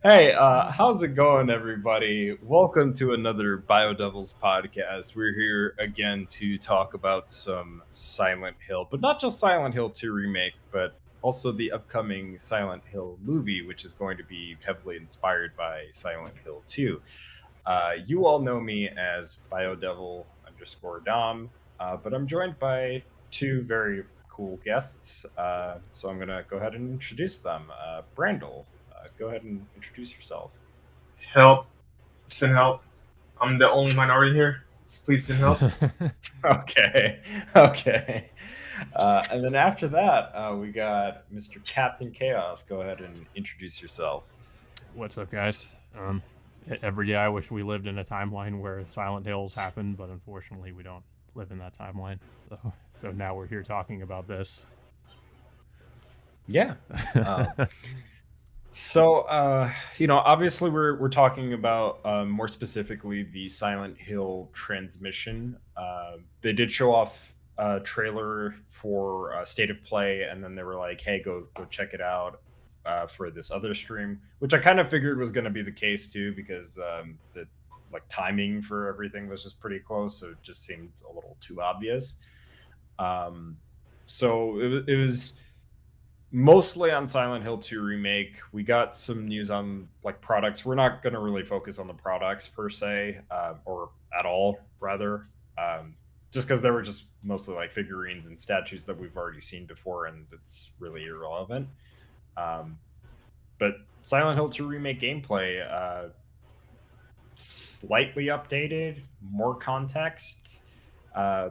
Hey, how's it going, everybody? Welcome to another BioDevils podcast. We're here again to talk about some Silent Hill, but not just Silent Hill 2 Remake, but also the upcoming Silent Hill movie, which is going to be heavily inspired by Silent Hill 2. You all know me as BioDevil underscore Dom, but I'm joined by two very cool guests. So I'm going to go ahead and introduce them. Brandel, go ahead and introduce yourself. Help. Send help. I'm the only minority here. Just please send help. Okay, okay. And then after that, we got Mr. Captain Chaos. Go ahead and introduce yourself. What's up, guys? Every day I wish we lived in a timeline where Silent Hills happened, but unfortunately we don't live in that timeline. So now we're here talking about this. Yeah. Uh, Obviously, we're talking about more specifically the Silent Hill transmission. They did show off a trailer for State of Play, and then they were like, "Hey, go check it out for this other stream," which I kind of figured was going to be the case too, because the like timing for everything was just pretty close, so it just seemed a little too obvious. Um, it was mostly on Silent Hill 2 remake. We got some news on like products. We're not going to really focus on the products per se, or at all, rather, just because they were just mostly like figurines and statues that we've already seen before, and it's really irrelevant. Um, but Silent Hill 2 remake gameplay, slightly updated, more context. Uh,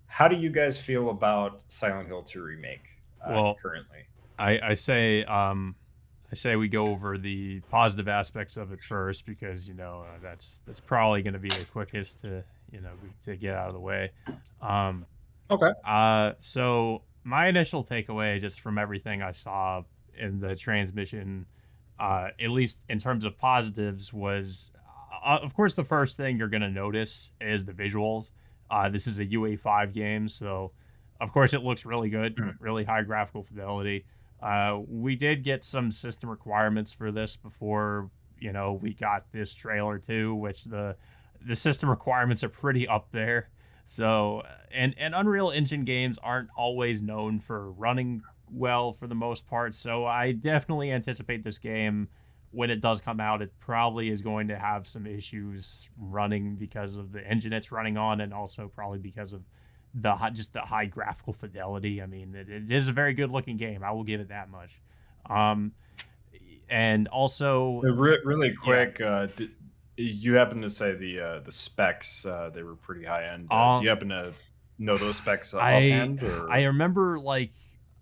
how do you guys feel about Silent Hill 2 remake Well, currently? I say we go over the positive aspects of it first because that's probably going to be the quickest to get out of the way. Um, Okay. so my initial takeaway just from everything I saw in the transmission, at least in terms of positives, was of course the first thing you're gonna notice is the visuals. This is a UE5 game, so of course it looks really good, Mhm. really high graphical fidelity. We did get some system requirements for this before we got this trailer too, which the system requirements are pretty up there. So, and Unreal Engine games aren't always known for running well for the most part. So I definitely anticipate this game when it does come out, it probably is going to have some issues running because of the engine it's running on, and also probably because of just the high graphical fidelity. I mean, it is a very good looking game. I will give it that much. Um, and also, Really yeah. quick, you happen to say the specs they were pretty high end. Do Um, you happen to know those specs I offhand, I or? remember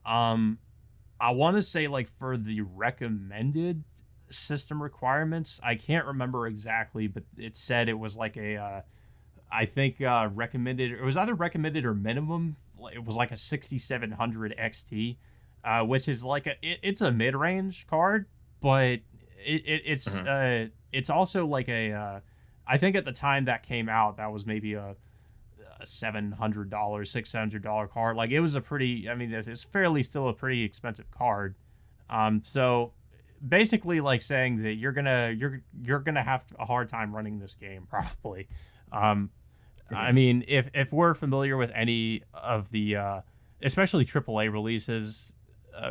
um I want to say like for the recommended system requirements, I can't remember exactly, but it said it was like I think recommended. It was either recommended or minimum. It was like a 6700 XT, which is like it's a mid range card, but Mhm. it's also like I think at the time that came out, that was maybe a $700, $600 card. Like it was a pretty. I mean, it's fairly still a pretty expensive card. So basically, like saying that you're gonna have a hard time running this game probably. Um, I Mhm. mean, if we're familiar with any of the, especially AAA releases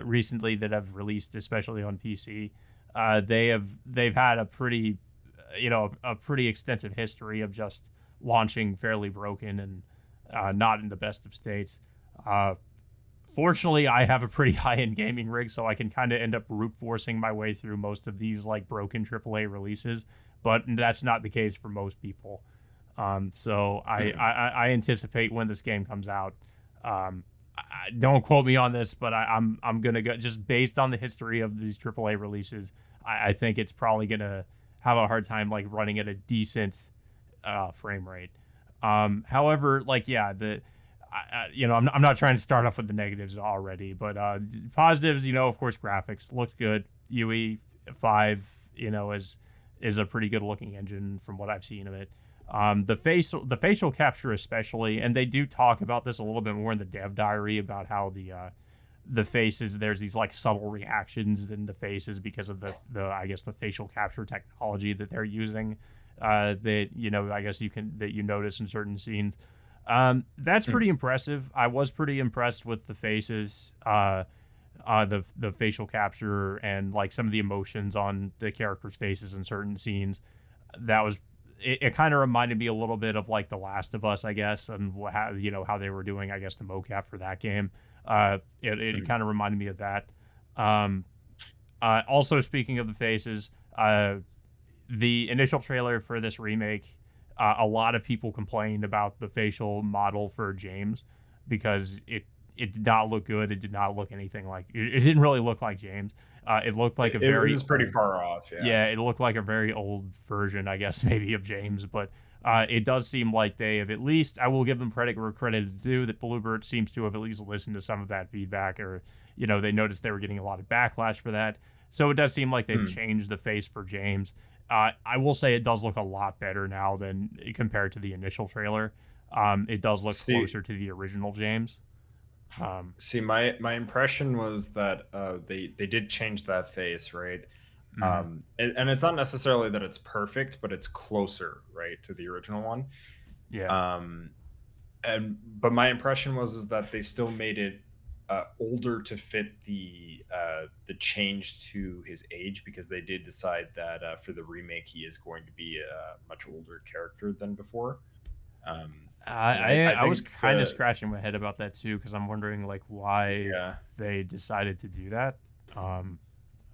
recently that have released, especially on PC, they've had a pretty, a pretty extensive history of just launching fairly broken and not in the best of states. Uh, Fortunately, I have a pretty high end gaming rig, so I can kind of end up brute forcing my way through most of these like broken AAA releases. But that's not the case for most people. So Mhm. I anticipate when this game comes out. Don't quote me on this, but I'm gonna go just based on the history of these AAA releases. I think it's probably gonna have a hard time like running at a decent frame rate. However, like yeah, I'm not trying to start off with the negatives already, but positives, of course, graphics looks good. UE5, is a pretty good looking engine from what I've seen of it. The facial capture especially, and they do talk about this a little bit more in the dev diary about how the faces, there's these like subtle reactions in the faces because of the I guess the facial capture technology that they're using, that I guess you notice in certain scenes. That's pretty impressive. I was pretty impressed with the faces, the facial capture, and like some of the emotions on the characters' faces in certain scenes. That was it kind of reminded me a little bit of like The Last of Us, I guess, and how they were doing, I guess, the mocap for that game. It kind of reminded me of that. Um, Also, speaking of the faces, the initial trailer for this remake, a lot of people complained about the facial model for James because it did not look good. It did not look anything like it didn't really look like James. It looked like It was pretty far off. yeah, it looked like a very old version, I guess, maybe of James, but it does seem like they have at least, I will give them credit where credit is due, that Bluebird seems to have at least listened to some of that feedback, or, they noticed they were getting a lot of backlash for that. So it does seem like they've changed the face for James. I will say it does look a lot better now than compared to the initial trailer. It does look closer to the original James. See, my impression was that they did change that face, right? And it's not necessarily that it's perfect, but it's closer, right, to the original one. Yeah. But my impression is that they still made it older to fit the change to his age, because they did decide that for the remake he is going to be a much older character than before. I was kind of scratching my head about that too, because I'm wondering like why they decided to do that.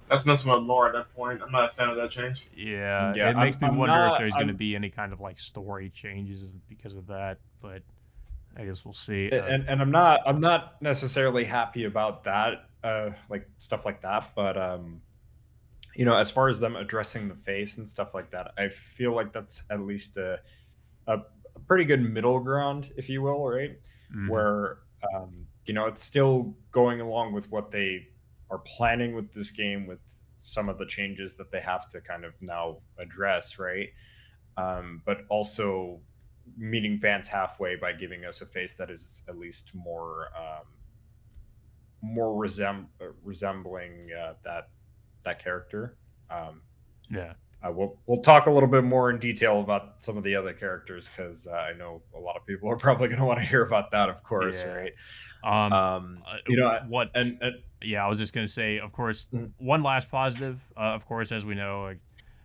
That's messing with lore at that point. I'm not a fan of that change. Yeah, it makes me wonder if there's going to be any kind of like story changes because of that, but I guess we'll see. And I'm not necessarily happy about that, like stuff like that, but as far as them addressing the face and stuff like that, I feel like that's at least a pretty good middle ground, if you will, right? Where it's still going along with what they are planning with this game, with some of the changes that they have to kind of now address, right? But also meeting fans halfway by giving us a face that is at least more resembling that character. Yeah. We'll talk a little bit more in detail about some of the other characters, because I know a lot of people are probably going to want to hear about that, of course, right? What? And yeah, I was just going to say, of course, one last positive, of course, as we know.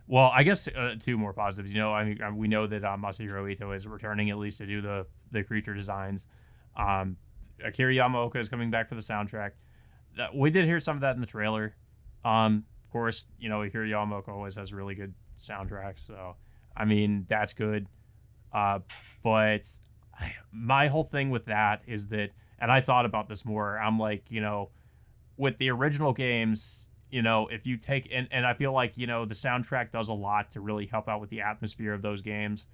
Well, I guess two more positives. We know that Masahiro Ito is returning at least to do the creature designs. Akira Yamaoka is coming back for the soundtrack. We did hear some of that in the trailer. Of course, Akira Yamaoka always has really good soundtracks, so I mean that's good. But my whole thing with that is that, and I thought about this more. I'm like, with the original games, if you take and I feel like the soundtrack does a lot to really help out with the atmosphere of those games.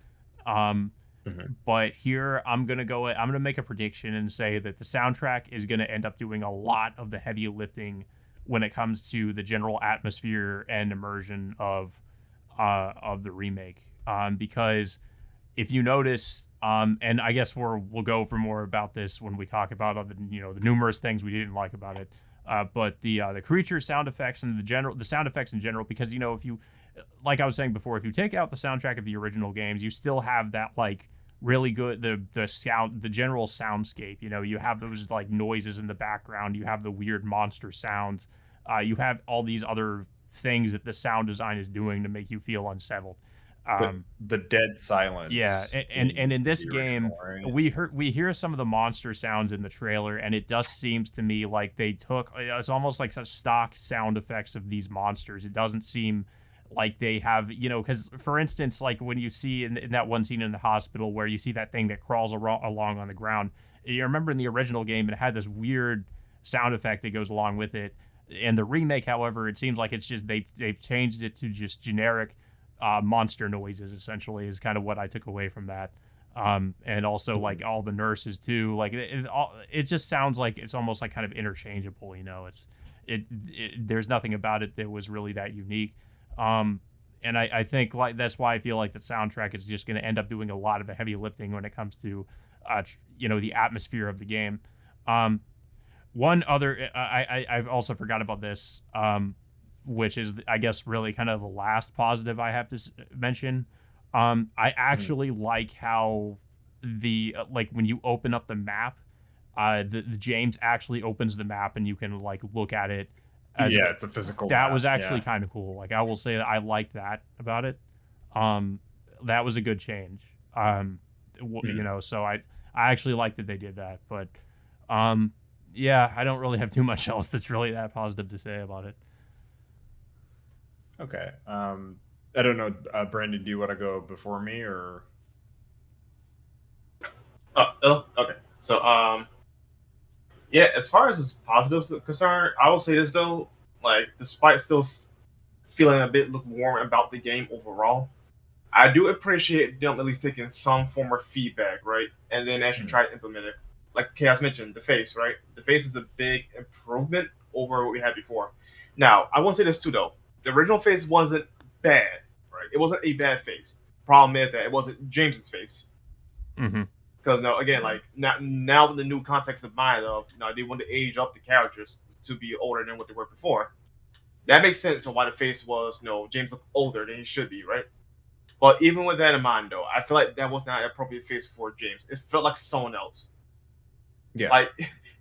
But here I'm gonna make a prediction and say that the soundtrack is gonna end up doing a lot of the heavy lifting when it comes to the general atmosphere and immersion of the remake. Because if you notice, and I guess we'll go for more about this when we talk about the numerous things we didn't like about it. But the creature sound effects and the sound effects in general, because if you, like I was saying before, if you take out the soundtrack of the original games, you still have that like really good the general soundscape. You have those like noises in the background, you have the weird monster sounds, you have all these other things that the sound design is doing to make you feel unsettled. The dead silence. Yeah, and in this game, right? we hear some of the monster sounds in the trailer, and it just seems to me like they took, it's almost like some stock sound effects of these monsters. It doesn't seem like they have, because for instance, like when you see in that one scene in the hospital where you see that thing that crawls along on the ground, you remember in the original game it had this weird sound effect that goes along with it. In the remake, however, it seems like it's just they've changed it to just generic monster noises, essentially, is kind of what I took away from that. And also like all the nurses too, like it just sounds like it's almost like kind of interchangeable. There's nothing about it that was really that unique. And I think like that's why I feel like the soundtrack is just going to end up doing a lot of the heavy lifting when it comes to the atmosphere of the game. One other, I've also forgot about this, which is, I guess, really kind of the last positive I have to mention. I actually like how the like when you open up the map, the James actually opens the map and you can like look at it as Yeah, it's a physical that map. was actually Yeah. kind of cool. Like I will say that I liked that about it. Um, that was a good change. You know, so I actually like that they did that, but um, yeah, I don't really have too much else that's really that positive to say about it. Okay. I don't know, Brandon. Do you want to go before me or? Okay. So, yeah, as far as its positives are concerned, I will say this though, like, despite still feeling a bit lukewarm about the game overall, I do appreciate them at least taking some form of feedback, right? And then actually try to implement it. Like Chaos mentioned, the face, right? The face is a big improvement over what we had before. Now, I want to say this too, though. The original face wasn't bad, right? It wasn't a bad face. Problem is that it wasn't James's face. Mm-hmm. Because now, again, like now with the new context of mind of they want to age up the characters to be older than what they were before. That makes sense on why the face was James looked older than he should be, right? But even with that in mind, though, I feel like that was not an appropriate face for James. It felt like someone else. Yeah. Like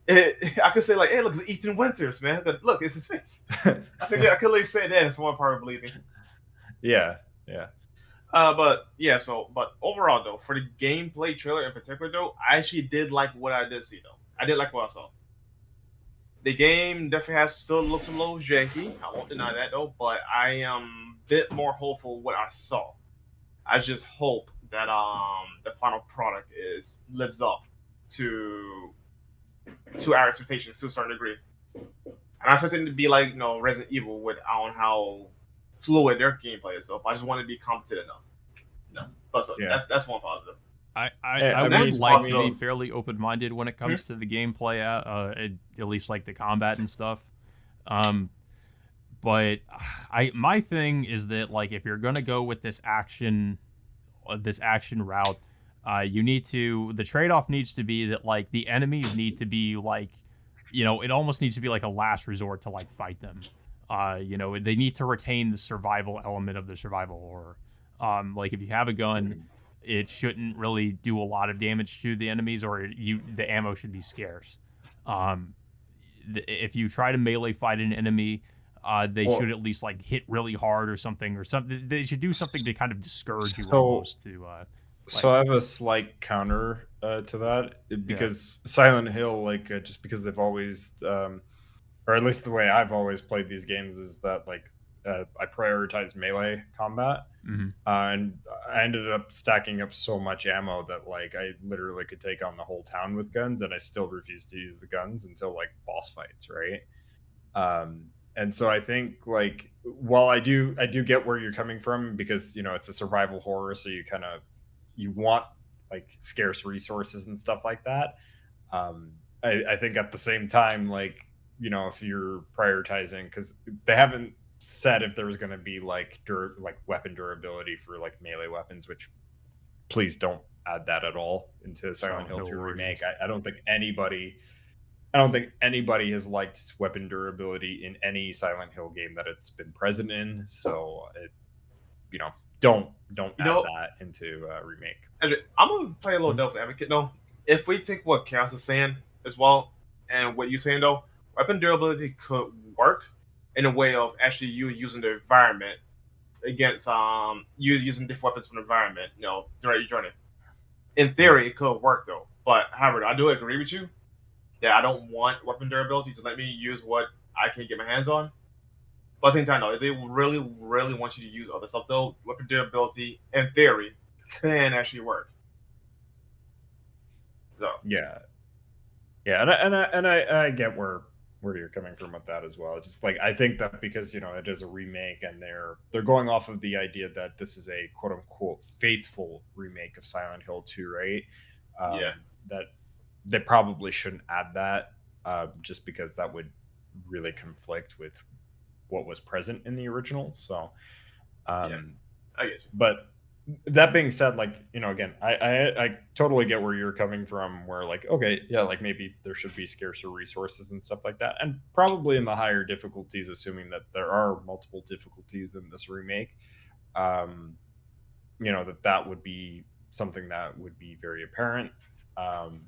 I could say like, hey, look, it's Ethan Winters, man. But look, it's his face. I could really say that in one part of believing. Yeah. Yeah. But yeah, but overall though, for the gameplay trailer in particular though, I actually did like what I did see though. I did like what I saw. The game definitely has still looks a little janky. I won't deny that though, but I am a bit more hopeful what I saw. I just hope that the final product lives up to our expectations to a certain degree. And I expect it to be like Resident Evil with on how fluid their gameplay is. So I just want to be competent enough. No, but so Yeah. that's one positive. I I would mean, like I to be mean, fairly open minded when it comes to the gameplay, at least like the combat and stuff. Um, but my thing is that like if you're gonna go with this action route, you need to the trade off needs to be that like the enemies need to be like, it almost needs to be like a last resort to like fight them. They need to retain the survival element of the survival horror. Like if you have a gun, it shouldn't really do a lot of damage to the enemies, or the ammo should be scarce. Um, if you try to melee fight an enemy, they well, should at least like hit really hard or something, or something. They should do something to kind of discourage you so almost to so I have a slight counter to that yeah. because Silent Hill, like, just because they've always, or at least the way I've always played these games is that like I prioritize melee combat, Mm-hmm. and I ended up stacking up so much ammo that like I literally could take on the whole town with guns, and I still refuse to use the guns until like boss fights, right? And so I think like while I do get where you're coming from because it's a survival horror, so you want like scarce resources and stuff like that. I think at the same time, like if you're prioritizing, because they haven't said if there was going to be like like weapon durability for like melee weapons, which please don't add that at all into Silent Hill 2 remake. Origins. I don't think anybody has liked weapon durability in any Silent Hill game that it's been present in. So you know, don't You add know, that into remake. I'm gonna play a little devil's advocate though. If we take what Chaos is saying as well, and what you're saying though, weapon durability could work in a way of actually you using the environment against you using different weapons from the environment, throughout your journey. In theory, it could work though. But however, I do agree with you that I don't want weapon durability to let me use what I can get my hands on. But at the same time, though, if they really, really want you to use other stuff, though, weapon durability, in theory, can actually work. So, Yeah, yeah, and I get where you're coming from with that as well. It's just like I think that because it is a remake and they're going off of the idea that this is a quote unquote faithful remake of Silent Hill 2, right? yeah. That they probably shouldn't add that, just because that would really conflict with what was present in the original. So, Yeah. I get you. but that being said, like, again, I totally get where you're coming from, where like, okay, yeah, like maybe there should be scarcer resources and stuff like that, and probably in the higher difficulties, assuming that there are multiple difficulties in this remake, um that would be something that would be very apparent. um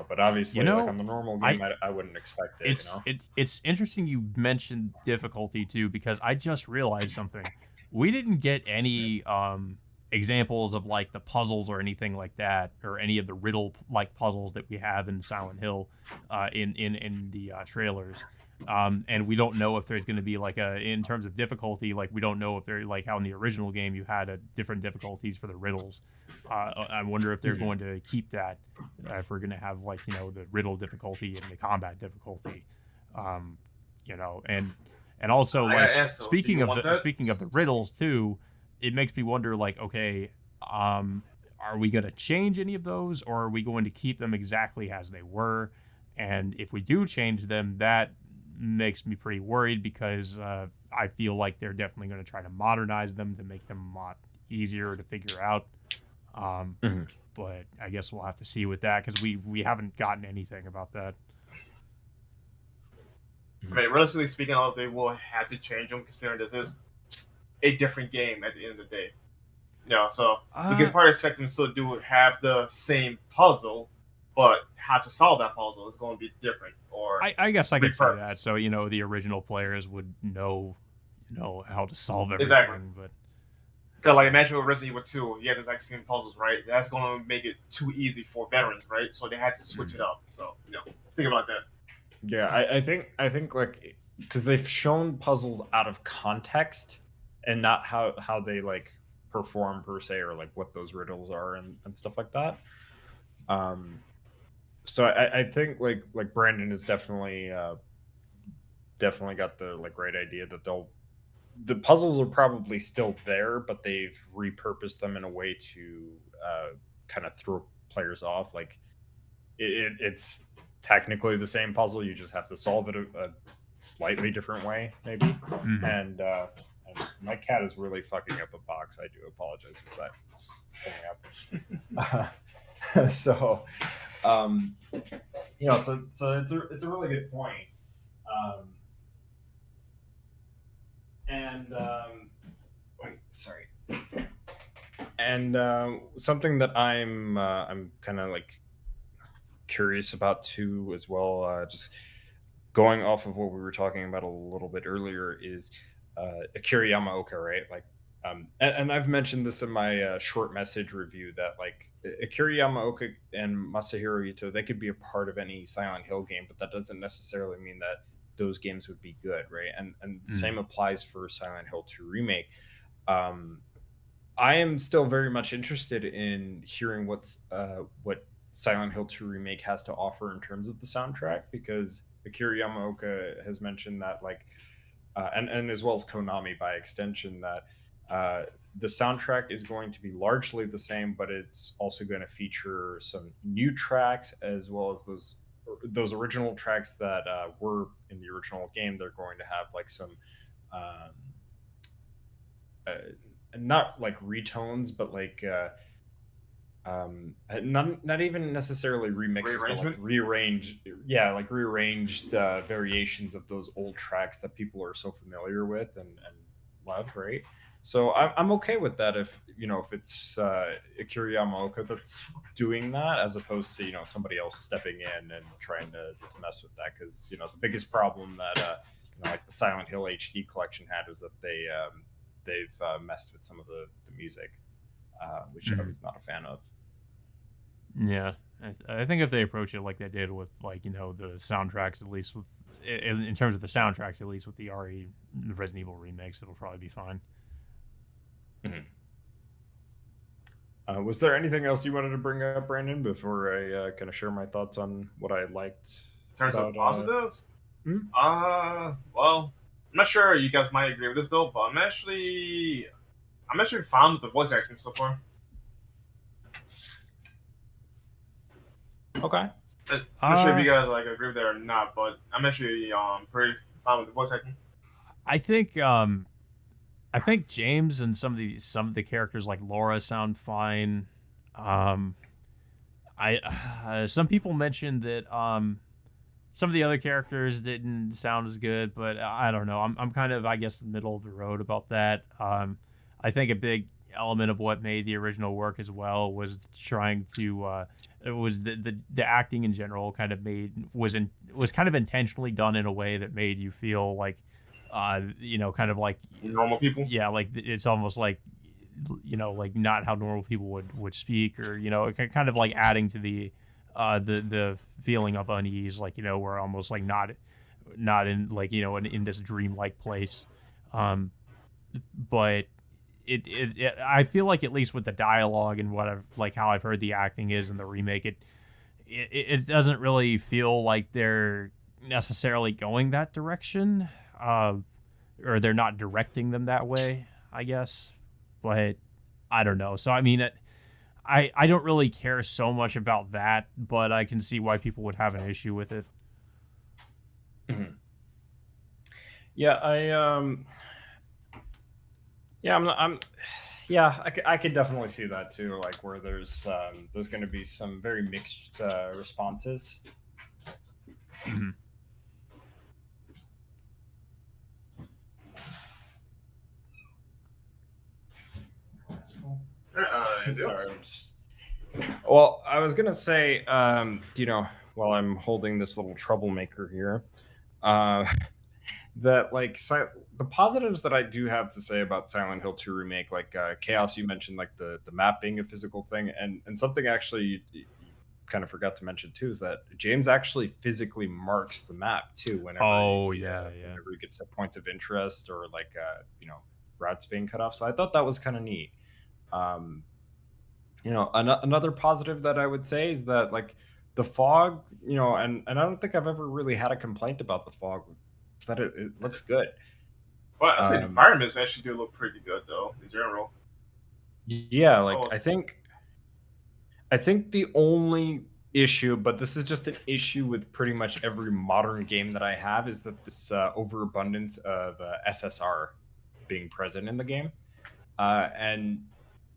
but You obviously, like know, on the normal I game, I wouldn't expect it. it's interesting you mentioned difficulty too, because I just realized something. We didn't get any examples of like the puzzles or anything like that, or any of the riddle like puzzles that we have in Silent Hill in the trailers. And we don't know if there's going to be like a, in terms of difficulty, like we don't know if they're like how in the original game you had a different difficulties for the riddles. I wonder if they're going to keep that, if we're going to have like, the riddle difficulty and the combat difficulty. um and also, I gotta like, ask though, do you want that? speaking of the riddles too, it makes me wonder, like, okay, are we going to change any of those, or are we going to keep them exactly as they were? And if we do change them, that makes me pretty worried, because I feel like they're definitely going to try to modernize them to make them a lot easier to figure out. um Mhm. but I guess we'll have to see with that, because we haven't gotten anything about that. I mean, realistically speaking, they will have to change them, considering this is a different game at the end of the day. So we can uh probably expect them to still do have the same puzzle, but how to solve that puzzle is going to be different or I guess I could see that. repurposed. So, the original players would know how to solve Exactly. everything. But Because, like, imagine with Resident Evil 2, you have these like same puzzles, right? That's going to make it too easy for veterans, right? So they had to switch it up. So, think about that. Yeah, I think like, because they've shown puzzles out of context and not how they like perform per se, or like what those riddles are, and stuff like that. um so I think like Brandon is definitely got the like right idea that the puzzles are probably still there, but they've repurposed them in a way to kind of throw players off. Like it's technically the same puzzle, you just have to solve it a slightly different way, maybe. mhm. And my cat is really fucking up a box. I do apologize if that's coming up. So um so it's a really good point. um and wait, sorry. And something that I'm kind of like curious about too as well, just going off of what we were talking about a little bit earlier, is Akira Yamaoka, right? Like, and I've mentioned this in my short message review, that like Akira Yamaoka and Masahiro Ito, they could be a part of any Silent Hill game, but that doesn't necessarily mean that those games would be good, right? And the Mhm. same applies for Silent Hill 2 Remake. Um, I am still very much interested in hearing what Silent Hill 2 Remake has to offer in terms of the soundtrack, because Akira Yamaoka has mentioned that, like, and as well as Konami by extension, that uh, the soundtrack is going to be largely the same, but it's also going to feature some new tracks, as well as those original tracks that were in the original game. They're going to have like some um, uh, not like retones, but like not even necessarily remixes, but like Rearrangement. rearranged, yeah, like rearranged variations of those old tracks that people are so familiar with and love, right? So I'm okay with that, if it's Akira Yamaoka that's doing that, as opposed to somebody else stepping in and trying to mess with that, because the biggest problem that like the Silent Hill HD collection had, was that they've messed with some of the music, which I Mhm. was not a fan of. Yeah, I think if they approach it like they did with, like, the soundtracks, at least with in terms of the soundtracks, at least with the the Resident Evil remakes, it'll probably be fine. Mhm. Was there anything else you wanted to bring up, Brandon, before I kind of share my thoughts on what I liked In terms of about? positives, Hmm? well, I'm not sure you guys might agree with this though, but I'm actually fine with the voice acting so far. Okay. I'm not sure if Uh, you guys like agree with that or not, but I'm actually pretty fine with the voice acting. I think I think James and some of the characters like Laura sound fine. Um, I some people mentioned that some of the other characters didn't sound as good, but I don't know. I'm kind of, I guess, middle of the road about that. I think a big element of what made the original work as well was trying to it was the acting in general kind of was kind of intentionally done in a way that made you feel like kind of like Normal people. yeah, like it's almost like like not how normal people would speak, or kind of like adding to the feeling of unease, like we're almost like not in like in this dreamlike place. um but I feel like, at least with the dialogue and what I've like how I've heard the acting is in the remake, it doesn't really feel like they're necessarily going that direction, or they're not directing them that way, I guess. But I don't know. So I mean, I don't really care so much about that, but I can see why people would have an issue with it. Mhm. Yeah, yeah, I'm yeah, I could definitely see that too. Like where there's going to be some very mixed responses. Mhm. Sorry. Well, I was gonna say, while I'm holding this little troublemaker here, uh, that like the positives that I do have to say about Silent Hill 2 remake, like Chaos, you mentioned like the map being a physical thing, and something actually you kind of forgot to mention too is that James actually physically marks the map too Oh yeah, yeah. whenever he gets set points of interest or like routes being cut off. So I thought that was kind of neat. Um, another positive that I would say is that like the fog, and I don't think I've ever really had a complaint about the fog. It's that it looks good. Well, I say the Um, environments actually do look pretty good though in general. yeah, like Oh, I think the only issue, but this is just an issue with pretty much every modern game that I have, is that this overabundance of SSR being present in the game. And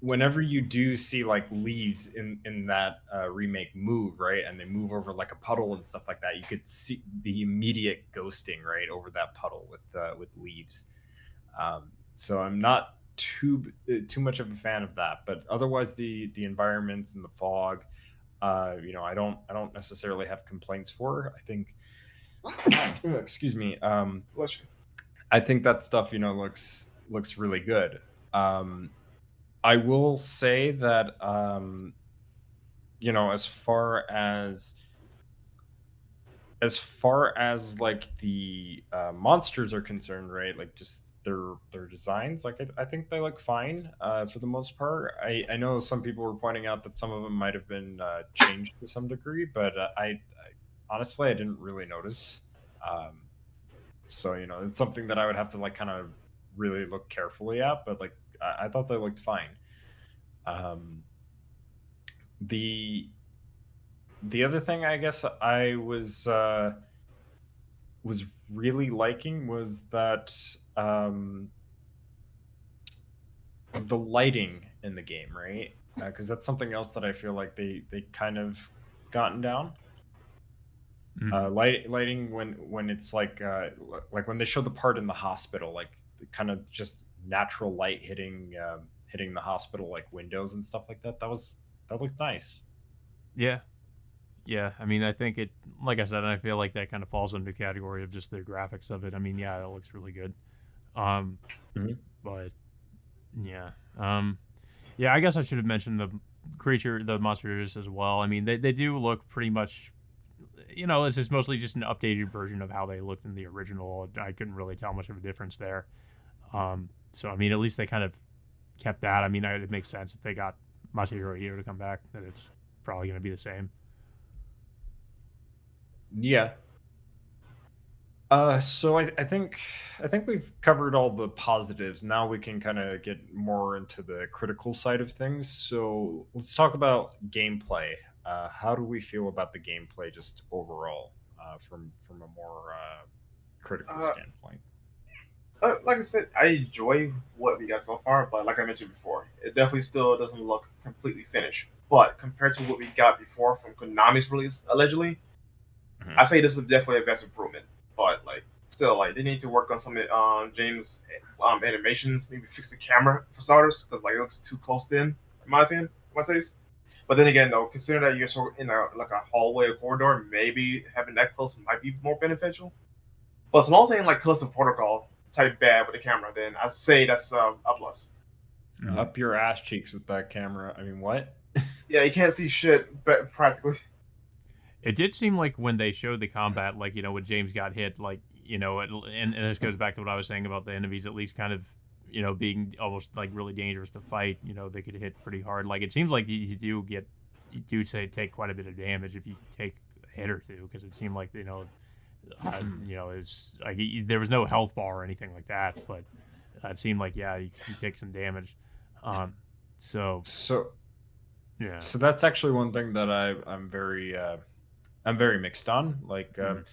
whenever you do see like leaves in that remake move, right, and they move over like a puddle and stuff like that, you could see the immediate ghosting right over that puddle with leaves. So I'm not too much of a fan of that, but otherwise the environments and the fog, I don't necessarily have complaints for. I think excuse me. bless you. I think that stuff looks really good. um I will say that as far as like the monsters are concerned, right? Like just their designs, like I think they look fine for the most part. I know some people were pointing out that some of them might have been changed to some degree, but I honestly I didn't really notice. Um, so it's something that I would have to like kind of really look carefully at, but like I thought they looked fine. Um, the the other thing I guess I was really liking was that the lighting in the game, right? Because that's something else that I feel like they kind of gotten down. Mhm. Lighting when it's like when they show the part in the hospital, like kind of just natural light hitting the hospital like windows and stuff like that. That looked nice. Yeah. Yeah, I mean, I think like I said, I feel like that kind of falls under the category of just the graphics of it. I mean, yeah, it looks really good. Um, Mhm. but yeah, yeah, I guess I should have mentioned the monsters as well. I mean, they do look pretty much, it's just mostly just an updated version of how they looked in the original. I couldn't really tell much of a difference there. So I mean, at least they kind of kept that. I mean, it makes sense if they got Masahiro Ito to come back, that it's probably going to be the same. Yeah. So I think we've covered all the positives. Now we can kind of get more into the critical side of things. So let's talk about gameplay. How do we feel about the gameplay just overall, from a more critical Uh, standpoint? Like I said, I enjoy what we got so far, but like I mentioned before, it definitely still doesn't look completely finished. But compared to what we got before from Konami's release, allegedly, I Mhm. say this is definitely a vast improvement. But like, still, like they need to work on some James animations, maybe fix the camera for starters, because like it looks too close in my opinion, my taste. But then again, though, considering that you're sort of in a like a hallway or corridor, maybe having that close might be more beneficial. But as long as it ain't like Callisto Protocol type bad with the camera, then I say that's a plus. Mhm. Up your ass cheeks with that camera. I mean, what? Yeah, you can't see shit, but practically. It did seem like when they showed the combat, like, when James got hit, like, and this goes back to what I was saying about the enemies at least kind of, being almost like really dangerous to fight. They could hit pretty hard. Like, it seems like you do say take quite a bit of damage if you take a hit or two, because it seemed like, it's like there was no health bar or anything like that, but it seemed like, yeah, you take some damage. Um, so, So yeah. so that's actually one thing that I'm very mixed on. Like, Mhm.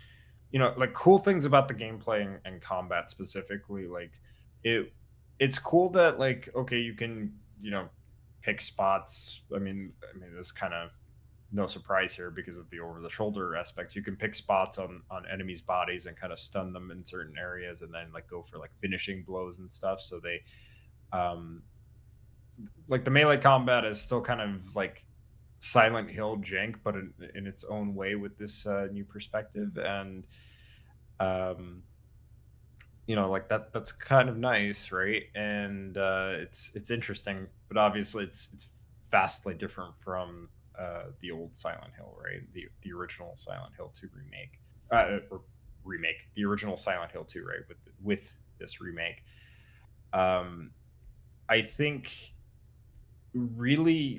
like cool things about the gameplay and combat specifically. Like, it it's cool that like okay, you can pick spots. I mean, this kind of no surprise here because of the over the shoulder aspect. You can pick spots on enemies' bodies and kind of stun them in certain areas, and then like go for like finishing blows and stuff. So they um like the melee combat is still kind of like Silent Hill jank, but in its own way with this new perspective, and um, like that's kind of nice, right? And it's interesting, but obviously it's vastly different from the old Silent Hill, right? The original Silent Hill 2 remake, or remake, the original Silent Hill 2, right? With this remake, um, I think really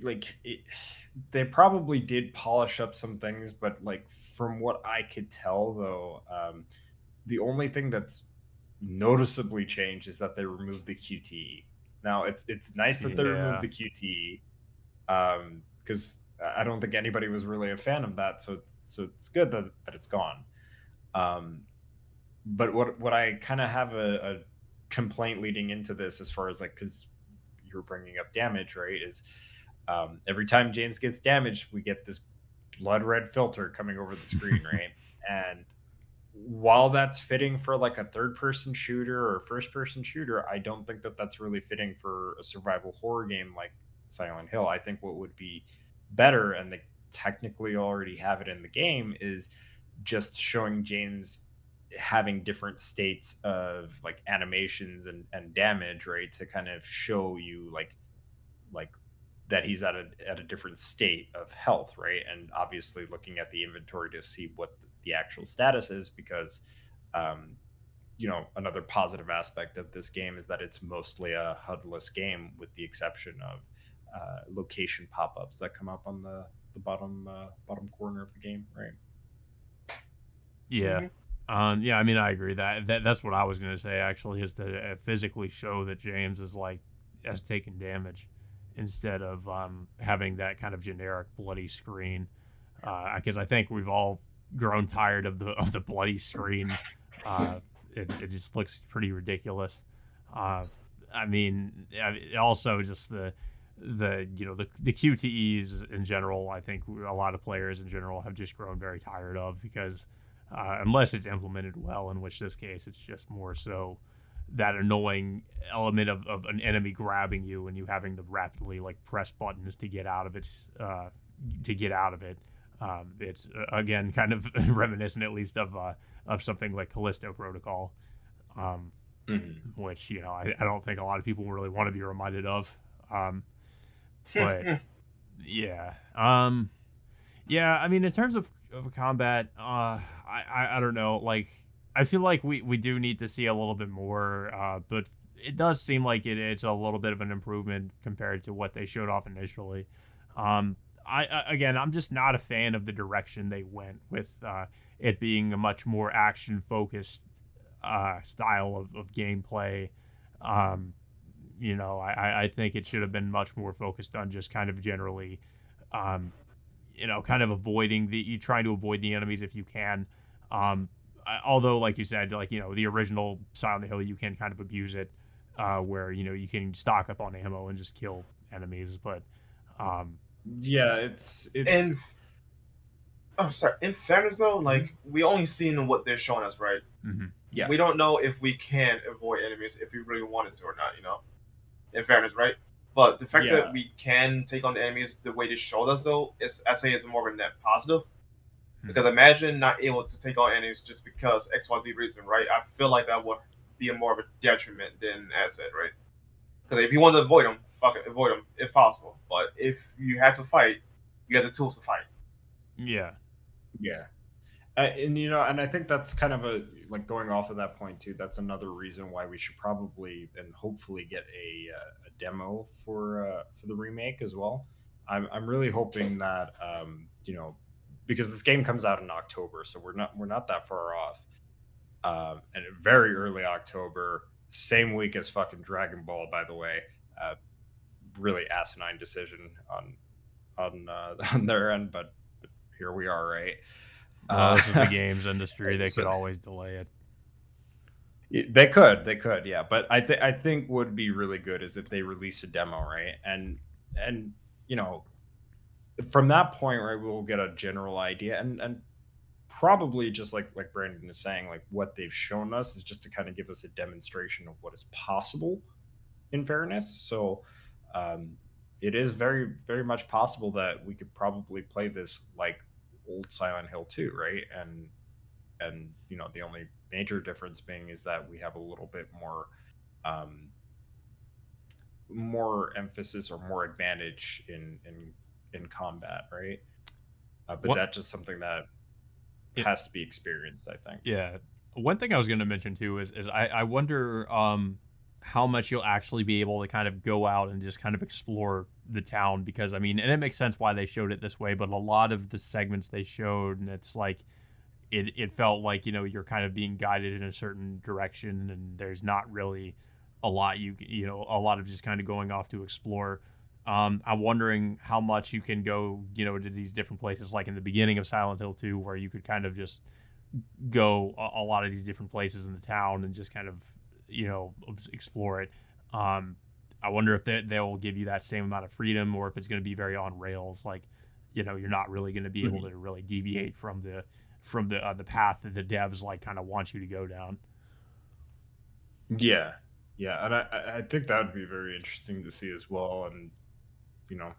they probably did polish up some things, but like from what I could tell though, the only thing that's noticeably changed is that they removed the QTE. Now it's nice that they removed Yeah. the QTE, because I don't think anybody was really a fan of that, so it's good that it's gone. um, but what I kind of have a complaint leading into this, as far as like, because you're bringing up damage, right, is every time James gets damaged, we get this blood red filter coming over the screen, right? And while that's fitting for like a third person shooter or first person shooter, I don't think that that's really fitting for a survival horror game like Silent Hill. I think what would be better, and they technically already have it in the game, is just showing James having different states of like animations and damage, right, to kind of show you like that he's at a different state of health, right? And obviously looking at the inventory to see what the actual status is, because um, another positive aspect of this game is that it's mostly a HUD-less game, with the exception of location pop-ups that come up on the bottom corner of the game, right? Yeah. Mm-hmm. Yeah, I mean, I agree that's what I was gonna say actually, is to physically show that James is like has taken damage instead of having that kind of generic bloody screen. Because I think we've all grown tired of the bloody screen. Uh, it just looks pretty ridiculous. Uh, I mean, also just the QTEs in general. I think a lot of players in general have just grown very tired of, because unless it's implemented well, in which this case it's just more so that annoying element of an enemy grabbing you and you having to rapidly like press buttons to get out of it. To get out of it, it's again kind of reminiscent, at least, of something like Callisto Protocol, um, Mm-hmm. which I don't think a lot of people really want to be reminded of. But yeah, yeah, I mean, in terms of combat, I don't know. Like, I feel like we do need to see a little bit more, but it does seem like it's a little bit of an improvement compared to what they showed off initially. Um, again, I'm just not a fan of the direction they went with it being a much more action focused style of gameplay. Um, I think it should have been much more focused on just kind of generally kind of avoiding you trying to avoid the enemies if you can. Um, although, like you said, like, the original Silent Hill, you can kind of abuse it, where you can stock up on ammo and just kill enemies. But Yeah, it's And oh, sorry. In fairness, though, Mhm. like we only seen what they're showing us, right? mhm. Yeah, We don't know if we can avoid enemies if we really wanted to or not. In fairness, right? But the fact that yeah, we can take on the enemies the way they showed us, though, is I say it's more of a net positive. Because Mhm. imagine not able to take on enemies just because XYZ reason, right? I feel like that would be a more of a detriment than an asset, right? Because if you want to avoid them, fuck it, avoid them if possible. But if you have to fight, you have the tools to fight. Yeah. yeah. And and I think that's kind of a like going off of that point too. That's another reason why we should probably and hopefully get a demo for the remake as well. I'm really hoping that because this game comes out in October, so we're not that far off. And very early October, same week as fucking Dragon Ball, by the way. Uh, really asinine decision on on their end, but here we are, right? Well, this is the Uh, games industry. They could so always delay it. they could, yeah. But I think would be really good is if they release a demo, right? And you know, from that point, right, we'll get a general idea, and probably just like Brandon is saying, like what they've shown us is just to kind of give us a demonstration of what is possible. In fairness, so um, it is very very much possible that we could probably play this like old Silent Hill 2, right? And the only major difference being is that we have a little bit um, more emphasis or more advantage in combat, right? But What? that's just something that It, has to be experienced, I think. yeah. One thing I was going to mention too is I wonder how much you'll actually be able to kind of go out and just kind of explore the town, because I mean, and it makes sense why they showed it this way, but a lot of the segments they showed, and it's like it felt like you're kind of being guided in a certain direction, and there's not really a lot a lot of just kind of going off to explore. I'm wondering how much you can go to these different places, like in the beginning of Silent Hill 2, where you could kind of just go a lot of these different places in the town and just kind of explore it. um, I wonder if they will give you that same amount of freedom, or if it's going to be very on rails, like you're not really going to be able Mhm. to really deviate from the path that the devs like kind of want you to go down. Yeah, yeah, and I think that would be very interesting to see as well. And you know,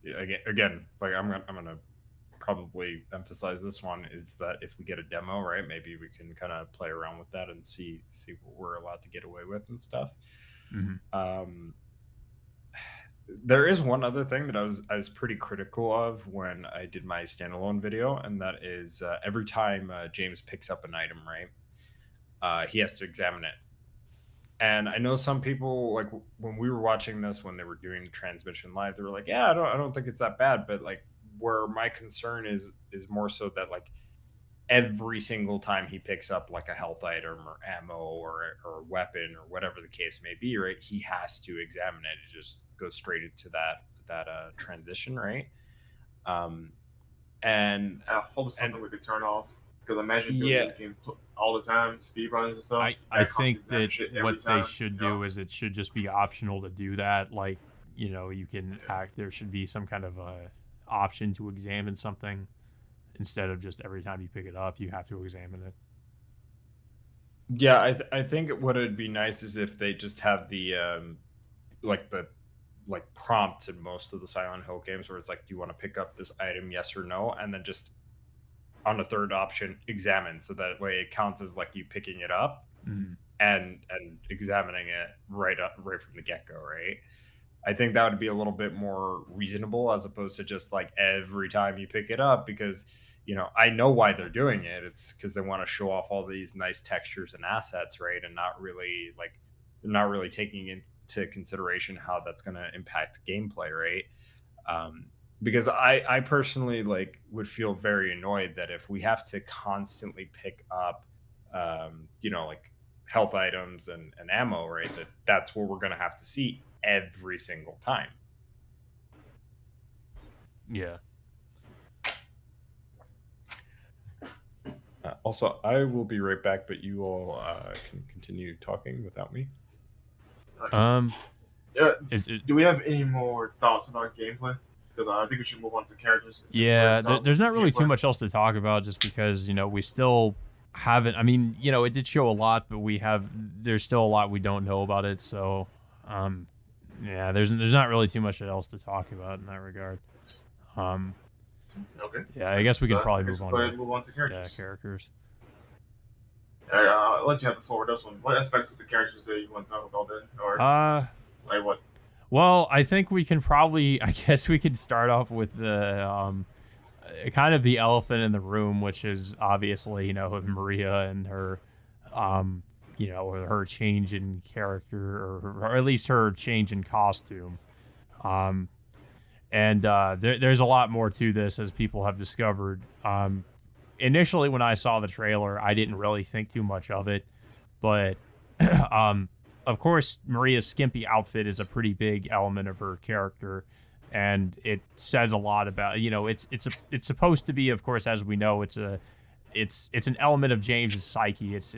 yeah, again, like I'm gonna probably emphasize this one is that if we get a demo, right, maybe we can kind of play around with that and see what we're allowed to get away with and stuff. Mm-hmm. Um, there is one other thing that I was pretty critical of when I did my standalone video, and that is every time James picks up an item, right, he has to examine it. And I know some people like when we were watching this when they were doing the transmission live, they were like, "Yeah, I don't think it's that bad." But like, where my concern is more so that like every single time he picks up like a health item or ammo or weapon or whatever the case may be, right? He has to examine it. It just goes straight into that transition, right? Um, and I hope it's and something we could turn off. Because imagine doing yeah, the game all the time, speed runs and stuff. I That constantly think examine that shit every what they time. should do is it should just be optional to do that. Like, you can Yeah. act. There should be some kind of a option to examine something, instead of just every time you pick it up you have to examine it. yeah, I think what would be nice is if they just have the like prompts in most of the Silent Hill games where it's like, do you want to pick up this item, yes or no, and then just on the third option, examine, so that way it counts as like you picking it up Mm. and examining it right from the get go, right? I think that would be a little bit more reasonable as opposed to just like every time you pick it up because I know why they're doing it. It's because they want to show off all these nice textures and assets, right? And not really like they're not really taking into consideration how that's going to impact gameplay, right? Um, because I personally like would feel very annoyed that if we have to constantly pick up, like health items and ammo, right? That's what we're going to have to see every single time. Yeah. Also, I will be right back, but you all can continue talking without me. Um, Yeah. is it? Do we have any more thoughts about gameplay? Because I think we should move on to characters. Yeah, there's not really too much else to talk about, just because we still haven't. I mean, it did show a lot, but there's still a lot we don't know about it. So, yeah, there's not really too much else to talk about in that regard. Okay. Yeah, I guess we can probably move on. Move on to characters. Yeah, characters. I'll let you have the floor with this one. What aspects of the characters that you want to talk about then, or like what? Well, I think we can probably. I guess we could start off with the kind of the elephant in the room, which is obviously with Maria and her, her change in character, or at least her change in costume. And there's a lot more to this, as people have discovered. Initially, when I saw the trailer, I didn't really think too much of it, but of course, Maria's skimpy outfit is a pretty big element of her character, and it says a lot about it's supposed to be, of course, as we know, it's an element of James's psyche. It's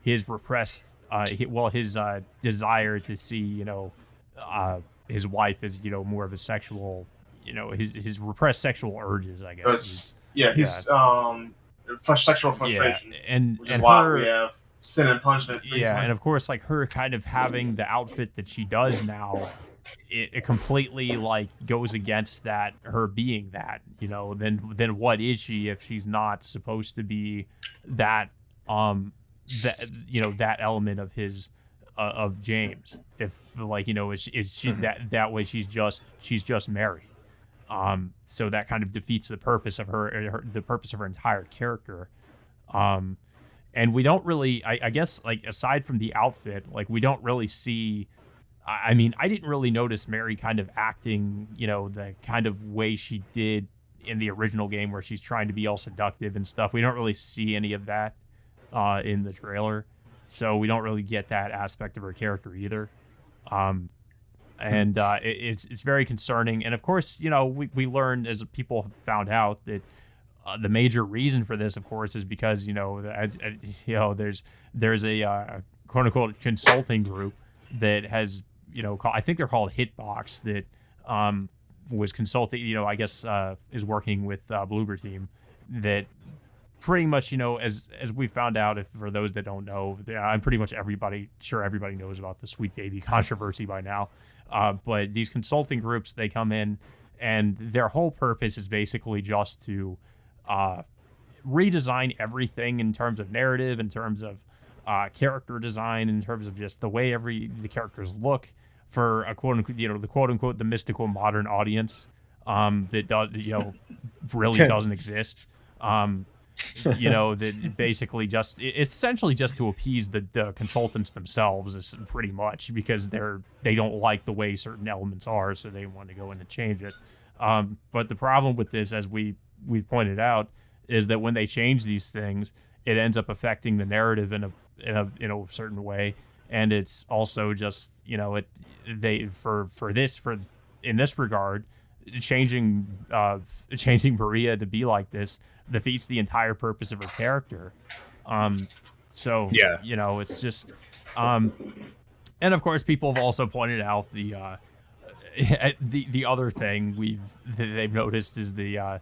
his repressed his desire to see his wife as more of a sexual, his repressed sexual urges, I guess. His sexual frustration. Yeah, and why her, we have sin and punishment. Yeah, and of course, like, her kind of having the outfit that she does now, it completely goes against that, her being that. Then what is she if she's not supposed to be that that element of his of James? If is she that way? She's just married. So that kind of defeats the purpose of the purpose of her entire character. And we don't really, I guess, aside from the outfit, we don't really see. I mean, I didn't really notice Mary kind of acting, the kind of way she did in the original game, where she's trying to be all seductive and stuff. We don't really see any of that in the trailer, so we don't really get that aspect of her character either. And it's very concerning. And of course, we learned, as people have found out, that the major reason for this, of course, is because there's a quote unquote consulting group that has I think they're called Hitbox, that was consulting, I guess is working with Bloober Team, that pretty much, as we found out, if for those that don't know, I'm pretty much everybody knows about the Sweet Baby controversy by now. But these consulting groups, they come in, and their whole purpose is basically just to redesign everything in terms of narrative, in terms of character design, in terms of just the way the characters look for a quote unquote, the quote unquote the mystical modern audience that does really doesn't exist. That basically it's essentially just to appease the consultants themselves, pretty much, because they don't like the way certain elements are, so they want to go in and change it. But the problem with this, as we've pointed out, is that when they change these things, it ends up affecting the narrative in a certain way, and it's also just in this regard, changing Maria to be like this defeats the entire purpose of her character. So yeah, it's just and of course, people have also pointed out the other thing they've noticed is I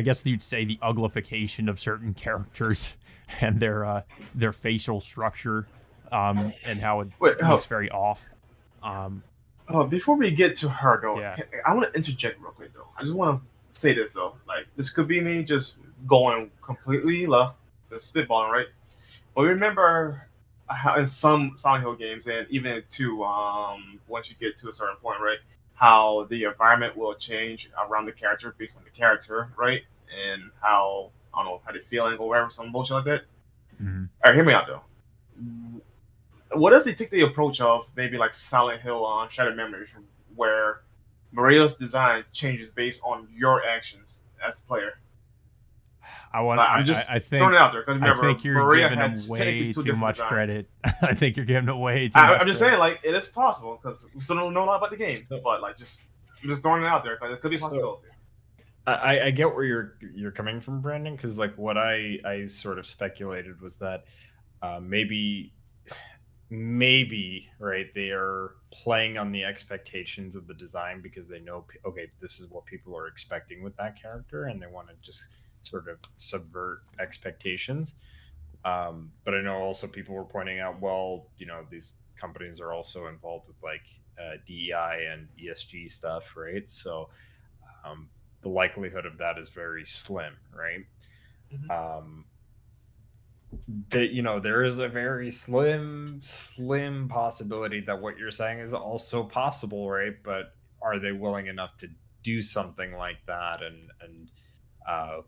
guess you'd say the uglification of certain characters and their facial structure, and how it looks very off. Before we get to her, though, yeah. I want to interject real quick, though. I just want to say this, though. This could be me just going completely left, just spitballing, right? But remember how in some Silent Hill games, and even to once you get to a certain point, right, how the environment will change around the character based on the character, right? And how, I don't know, how they're feeling or whatever, some bullshit like that. Mm-hmm. All right, hear me out, though. What if they take the approach of maybe like Silent Hill on Shattered Memories, where Maria's design changes based on your actions as a player? I'm just throwing it out there, because remember, I think you're Maria giving them way too much credit. I think you're giving them way too much. I'm just saying, it is possible, because we still don't know a lot about the game. But I'm just throwing it out there, because it could be a possibility. I get where you're coming from, Brandon, because like what I sort of speculated was that maybe right they are playing on the expectations of the design because they know okay this is what people are expecting with that character and they want to just sort of subvert expectations. But I know also people were pointing out, well, these companies are also involved with like DEI and ESG stuff, right? So um, the likelihood of that is very slim, right? Mhm. That there is a very slim possibility that what you're saying is also possible, right? But are they willing enough to do something like that, and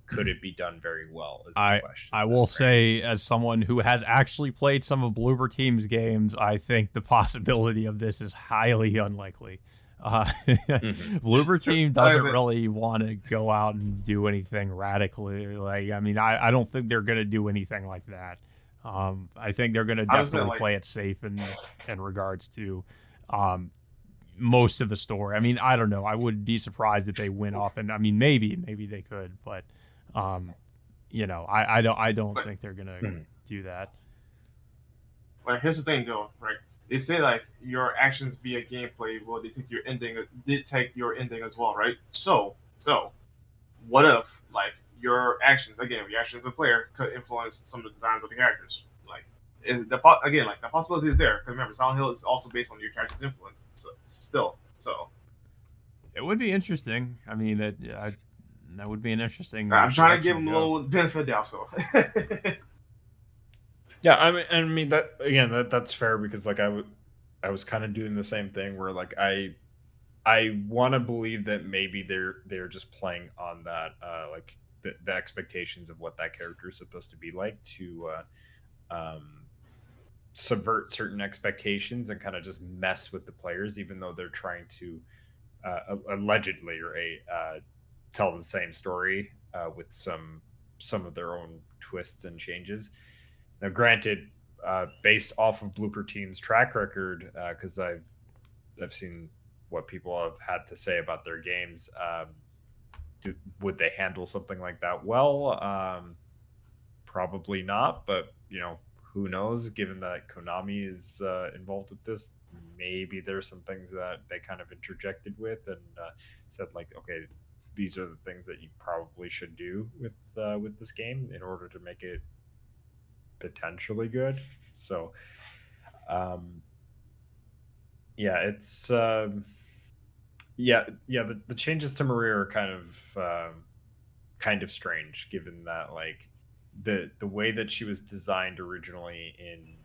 could it be done very well is the I question I then, will right? say, as someone who has actually played some of Bloober Team's games, I think the possibility of this is highly unlikely. Bloober True. Team Like I doesn't said, really want to go out and do anything radically. Like, I mean, I don't think they're gonna do anything like that. I think they're gonna I was saying definitely like play it safe in regards to um, most of the story. I mean, I don't know. I would be surprised if they went off, and I mean, maybe they could, but um, I don't but think they're gonna Mhm. do that. Like here's the thing though, right? They say like your actions via gameplay will detect your ending as well, right? So what if like your actions again, reaction as a player could influence some of the designs of the characters? Like again, like the possibility is there. Because remember, Silent Hill is also based on your character's influence. So still, so It would be interesting. I mean, that would be an interesting I'm trying to direction give to him a go. little benefit of doubt. So Yeah, I mean that again. That's fair because like I was kind of doing the same thing where like I want to believe that maybe they're just playing on that like the expectations of what that character is supposed to be like to um, subvert certain expectations and kind of just mess with the players, even though they're trying to allegedly right tell the same story with some of their own twists and changes. Now, granted, based off of Blooper Team's track record, because I've seen what people have had to say about their games. Would they handle something like that well? Probably not, but who knows? Given that Konami is involved with this, maybe there's some things that they kind of interjected with and said like, okay, these are the things that you probably should do with this game in order to make it potentially good. So, um, yeah, it's yeah. The changes to Maria are kind of strange, given that like the way that she was designed originally in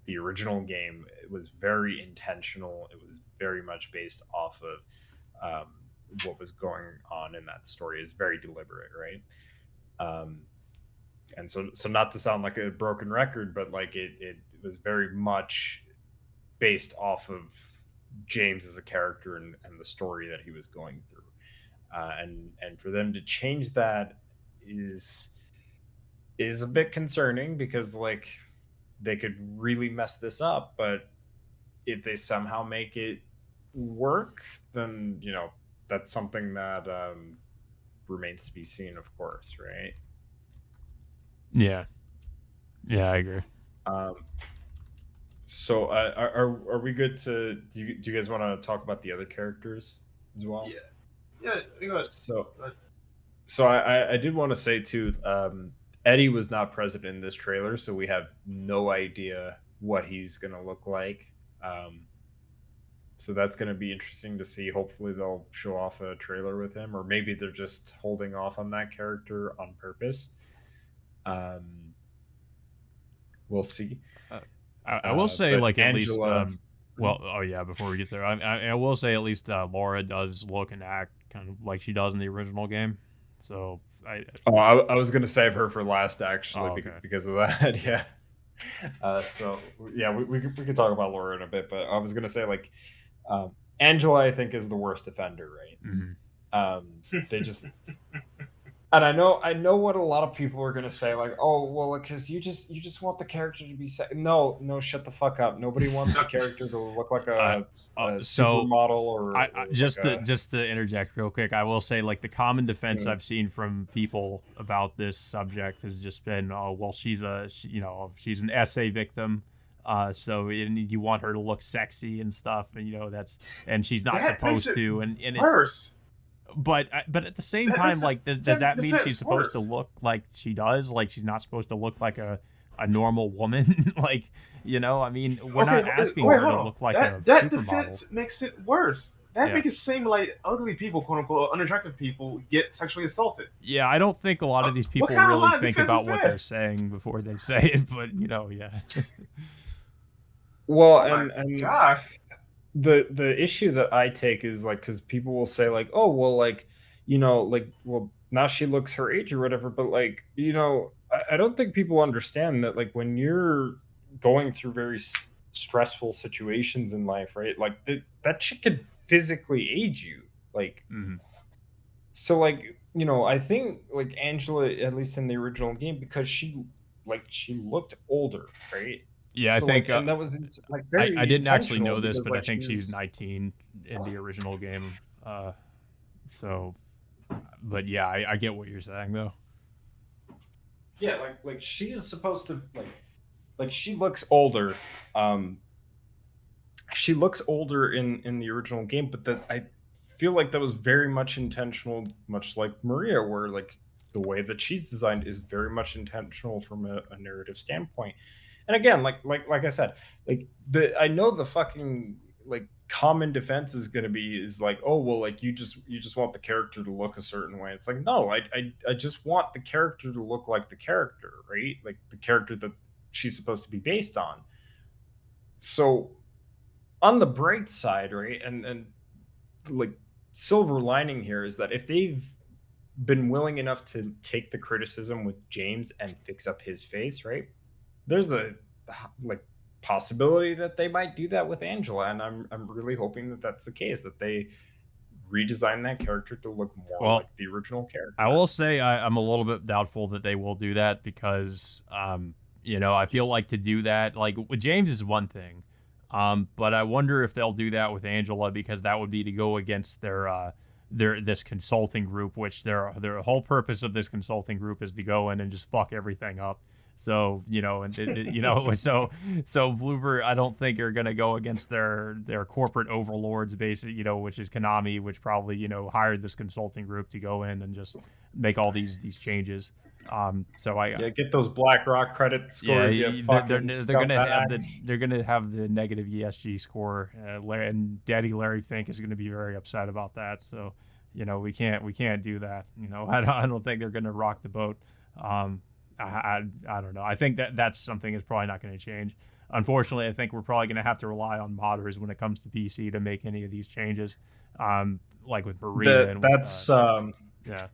the original game, it was very intentional. It was very much based off of um, what was going on in that story. Is very deliberate, right? Um, and so not to sound like a broken record, but like it was very much based off of James as a character and the story that he was going through. And for them to change that is is a bit concerning because like they could really mess this up, but if they somehow make it work, then that's something that remains to be seen, of course, right? Yeah, yeah, I agree. Um, so are we good to do you guys want to talk about the other characters as well? yeah, yeah, you know, So but so I did want to say too, Eddie was not present in this trailer, so we have no idea what he's gonna look like. Um, so that's gonna be interesting to see. Hopefully they'll show off a trailer with him, or maybe they're just holding off on that character on purpose. Um, we'll see. Uh, I will say, But like, at least, Angela, well, oh yeah, before we get there, I will say at least Laura does look and act kind of like she does in the original game. So oh, I was gonna save her for last actually oh, okay. because of that. Yeah. So yeah, we could talk about Laura in a bit, but I was gonna say like Angela, I think, is the worst offender, right? Mhm. They just, and I know what a lot of people are gonna say, like, oh well, because you just want the character to be no, shut the fuck up. Nobody wants the character to look like I a So supermodel or, I just to interject real quick, I will say like the common defense Mhm. I've seen from people about this subject has just been, oh well, she's an essay victim, so you want her to look sexy and stuff, and and she's not That makes supposed it to, and it's worse. but at the same That time, makes like does the that mean she's defense supposed to worse. look like she does? Like she's not supposed to look like a normal woman? Like I mean, we're Okay, not asking wait, her hold to on. look like a That supermodel. defense makes it worse. That Yeah. makes it seem like ugly people, quote unquote, unattractive people get sexually assaulted. Yeah, I don't think a lot of these What people kind of really line of think defense is about what they're that? saying before they say it, but yeah. Well, Oh my and god. the issue that I take is like because people will say like, oh well, like like well now she looks her age or whatever, but like I don't think people understand that like when you're going through very stressful situations in life, right? Like that shit can physically age you, like Mhm. so like I think like Angela, at least in the original game, because she looked older, right? Yeah, I So like, think and that was like I very didn't actually intentional know this, because but I like she think she's was 19 in the original game. So, but yeah, I get what you're saying though. yeah, like she's supposed to like she looks older. Um, she looks older in the original game, but that I feel like that was very much intentional, much like Maria, where like the way that she's designed is very much intentional from a narrative standpoint. And again, like I said, like the I know the fucking like common defense is going to be is like, oh well, like you just want the character to look a certain way. It's like no, I just want the character to look like the character, right? Like the character that she's supposed to be based on. So on the bright side, right, and like silver lining here is that if they've been willing enough to take the criticism with James and fix up his face, right, there's a like possibility that they might do that with Angela, and I'm really hoping that that's the case, that they redesign that character to look more Well, like the original I character. will say I'm a little bit doubtful that they will do that because, I feel like to do that, like with James is one thing, but I wonder if they'll do that with Angela because that would be to go against their this consulting group, which their whole purpose of this consulting group is to go in and just fuck everything up. So so Bloober, I don't think are gonna go against their corporate overlords, basically, which is Konami, which probably hired this consulting group to go in and just make all these changes. So Yeah, get those BlackRock credit yeah, scores, you fucking they're gonna have scumbags. the negative ESG score, and Daddy Larry Fink is gonna be very upset about that. So we can't do that. I don't think they're gonna rock the boat. I don't know. I think that's something that's probably not going to change. Unfortunately, I think we're probably going to have to rely on modders when it comes to PC to make any of these changes. Like with Maria That and with that's yeah.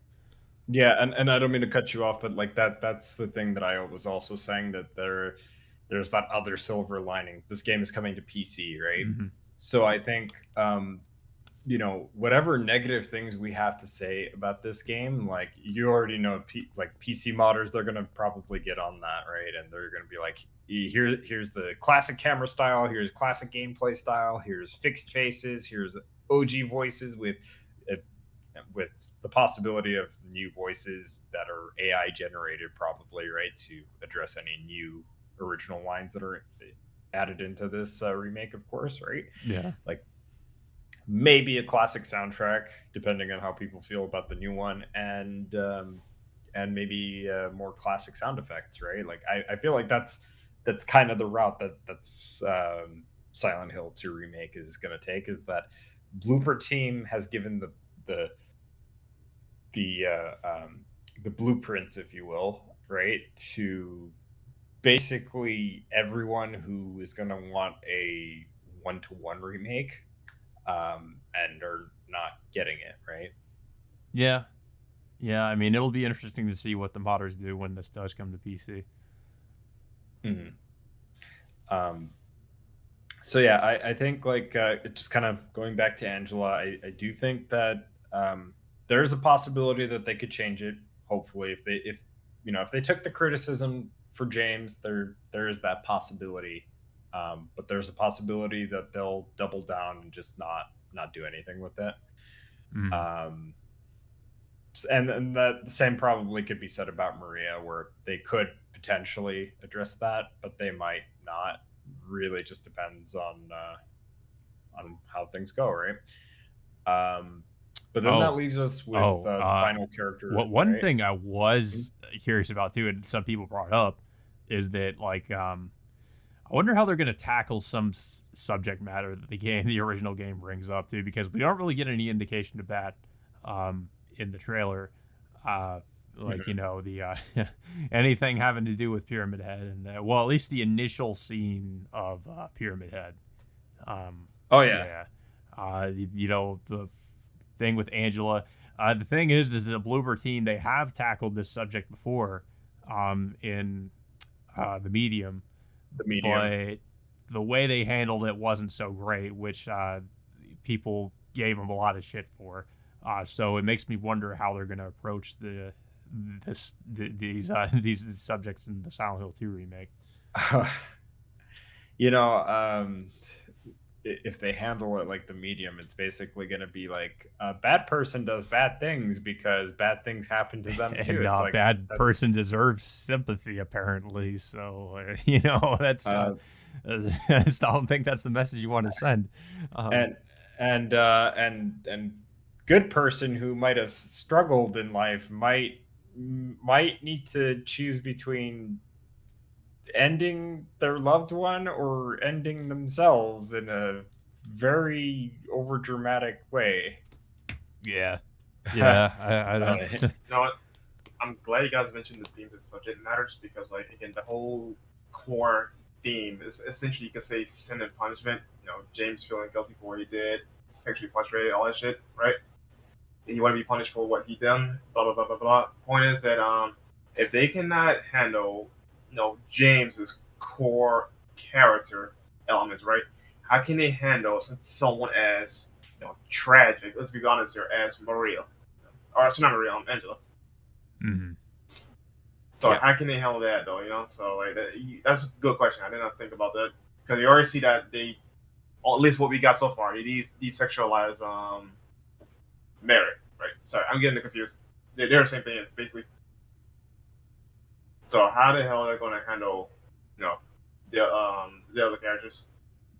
Yeah, and I don't mean to cut you off, but like that's the thing that I was also saying, that there's that other silver lining. This game is coming to PC, right? Hmm. So I think whatever negative things we have to say about this game, like you already know, like PC modders, they're gonna probably get on that, right? And they're gonna be like, here's the classic camera style, here's classic gameplay style, here's fixed faces, here's OG voices uh, with the possibility of new voices that are AI generated, probably, right, to address any new original lines that are added into this remake, of course, right? Yeah. Like maybe a classic soundtrack, depending on how people feel about the new one, and maybe more classic sound effects, right? Like I feel like that's kind of the route that's Silent Hill 2 remake is going to take. Is that Blooper team has given the the the blueprints, if you will, right, to basically everyone who is going to want a one-to-one remake, and are not getting it, right? Yeah. Yeah. I mean, it'll be interesting to see what the modders do when this does come to PC. Mm-hmm. Um, so yeah, I think like just kind of going back to Angela, I do think that there's a possibility that they could change it. Hopefully, if they took the criticism for James, there is that possibility But there's a possibility that they'll double down and just not do anything with it. Mm. And that the same probably could be said about Maria, where they could potentially address that, but they might not. Really, just depends on how things go, right? But then that Oh, leaves us with oh, the final character, what one right? thing I was curious about too, and some people brought up, is that like I wonder how they're going to tackle some subject matter that the original game brings up too, because we don't really get any indication of that in the trailer. Uh, like Mhm. the anything having to do with Pyramid Head, and well, at least the initial scene of Pyramid Head. Um, Oh yeah. yeah, the thing with Angela. The thing is the Bloober team, they have tackled this subject before, in the Medium, The medium. but the way they handled it wasn't so great, which people gave them a lot of shit for. So it makes me wonder how they're going to approach these subjects in the Silent Hill 2 remake. You know, if they handle it like the medium, it's basically going to be like a bad person does bad things because bad things happen to them too. And It's like bad person that's deserves sympathy, apparently. So that's I don't think that's the message you want to send. and and good person who might have struggled in life might need to choose between ending their loved one or ending themselves in a very overdramatic way. Yeah, yeah, I Uh, don't. You know what? I'm glad you guys mentioned the themes and subject matters because, like, again, the whole core theme is essentially you could say sin and punishment. James feeling guilty for what he did, sexually frustrated, all that shit, right? He want to be punished for what he done. Blah blah blah blah blah. Point is that if they cannot handle, James's core character elements, right? How can they handle someone as tragic? Let's be honest here, as Maria, or sorry, not Maria, Angela. Mhm. So Yeah. how can they handle that though? So like that's a good question. I did not think about that because you already see that they, or at least what we got so far, they desexualize Mary, right? Sorry, I'm getting confused. They're the same thing basically. So how the hell are they going to handle, you know, the other characters?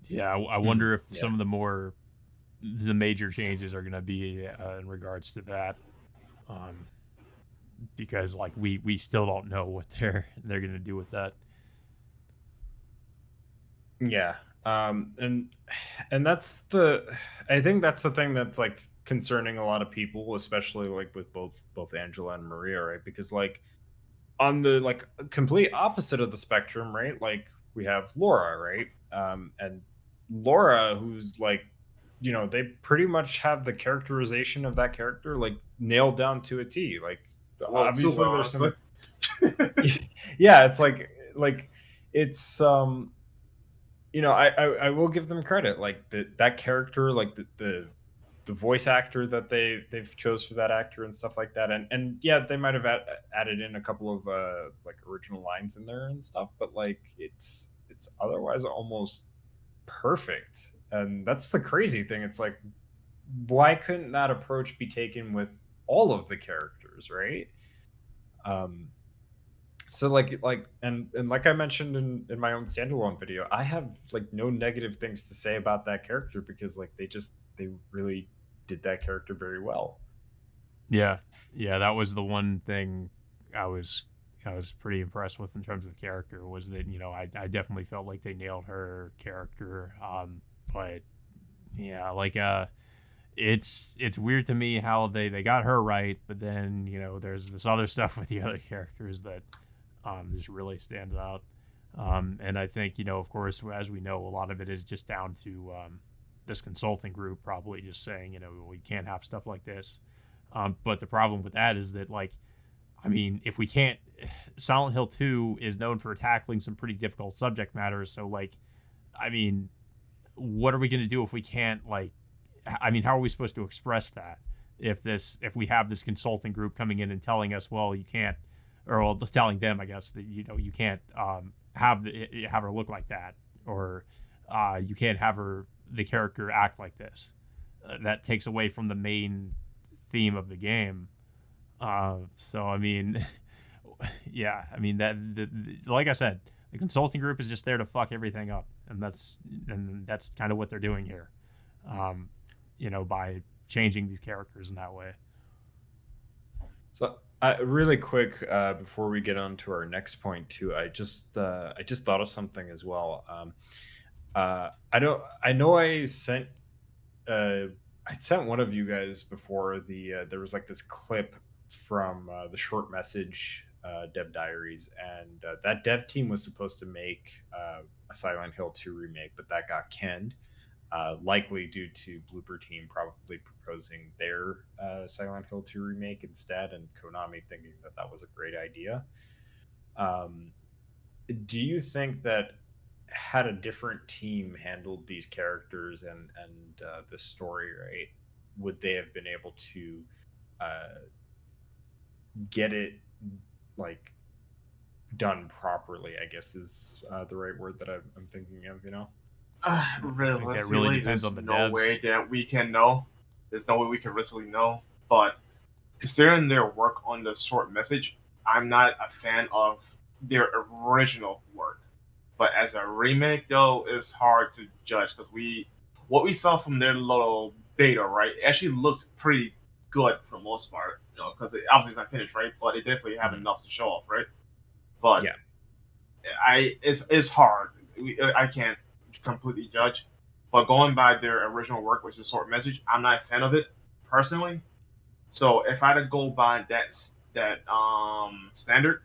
Yeah, I wonder if Yeah. some of the major changes are going to be in regards to that, um, because like we still don't know what they're going to do with that. Yeah. And that's I think that's the thing that's like concerning a lot of people, especially like with both Angela and Maria, right? Because like on the like complete opposite of the spectrum, right? Like we have Laura, right? And Laura, who's like, they pretty much have the characterization of that character like nailed down to a T. Like Well, too obviously well, there's honestly. some yeah, it's like it's I will give them credit. Like that character, like the voice actor that they've chose for that actor and stuff like that, and yeah, they might have added in a couple of like original lines in there and stuff, but like it's otherwise almost perfect. And that's the crazy thing. It's like, why couldn't that approach be taken with all of the characters, right? Um, so and like I mentioned in my own standalone video, I have like no negative things to say about that character because like they really did that character very well. Yeah, yeah, that was the one thing I was I was pretty impressed with in terms of the character was that I definitely felt like they nailed her character. But yeah, like it's weird to me how they got her right, but then there's this other stuff with the other characters that just really stands out. And I think of course, as we know, a lot of it is just down to this consulting group probably just saying we can't have stuff like this. But the problem with that is that like, I mean, if we can't, Silent Hill 2 is known for tackling some pretty difficult subject matters. So like, I mean, what are we going to do if we can't like? I mean, how are we supposed to express that if we have this consulting group coming in and telling us, well, you can't, or well, telling them, I guess, that you can't have her look like that, or you can't have the character act like this. That takes away from the main theme of the game. So I mean, yeah, I mean like I said, the consulting group is just there to fuck everything up, and that's kind of what they're doing here. By changing these characters in that way. So, really quick, before we get on to our next point, too, I just thought of something as well. I know I sent one of you guys before there was like this clip from the short message dev diaries, and that dev team was supposed to make a Silent Hill 2 remake, but that got canned. Likely due to Blooper Team probably proposing their Silent Hill 2 remake instead, and Konami thinking that was a great idea. Do you think that had a different team handled these characters and this story, right, would they have been able to get it like done properly, I guess is the right word that I'm thinking of, Realistically, that really depends on the no devs. way that we can know. There's no way we can realistically know. But considering their work on the short message, I'm not a fan of their original work. But as a remake, though, it's hard to judge because what we saw from their little beta, right, it actually looked pretty good for the most part. Because it obviously it's not finished, right? But it definitely have enough to show off, right? But yeah, it's hard. I can't completely judge. But going by their original work, which is short message, I'm not a fan of it personally. So if I had to go by that standard,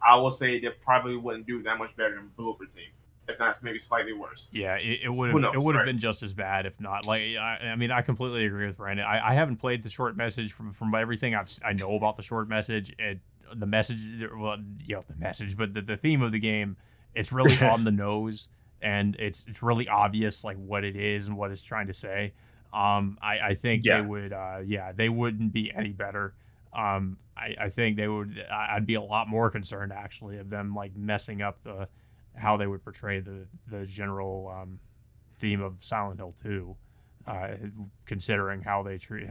I would say they probably wouldn't do that much better than Blooper Team, if not maybe slightly worse. Yeah, it would Who have knows, right? Right? Been just as bad, if not. Like I mean, I completely agree with Brandon. I haven't played the short message from everything I know about the short message. The message, well, the message, but the theme of the game, it's really on the nose, and it's really obvious like what it is and what it's trying to say. I think they would, they wouldn't be any better. I think they would. I'd be a lot more concerned actually of them like messing up how they would portray the general theme of Silent Hill 2, considering how they treated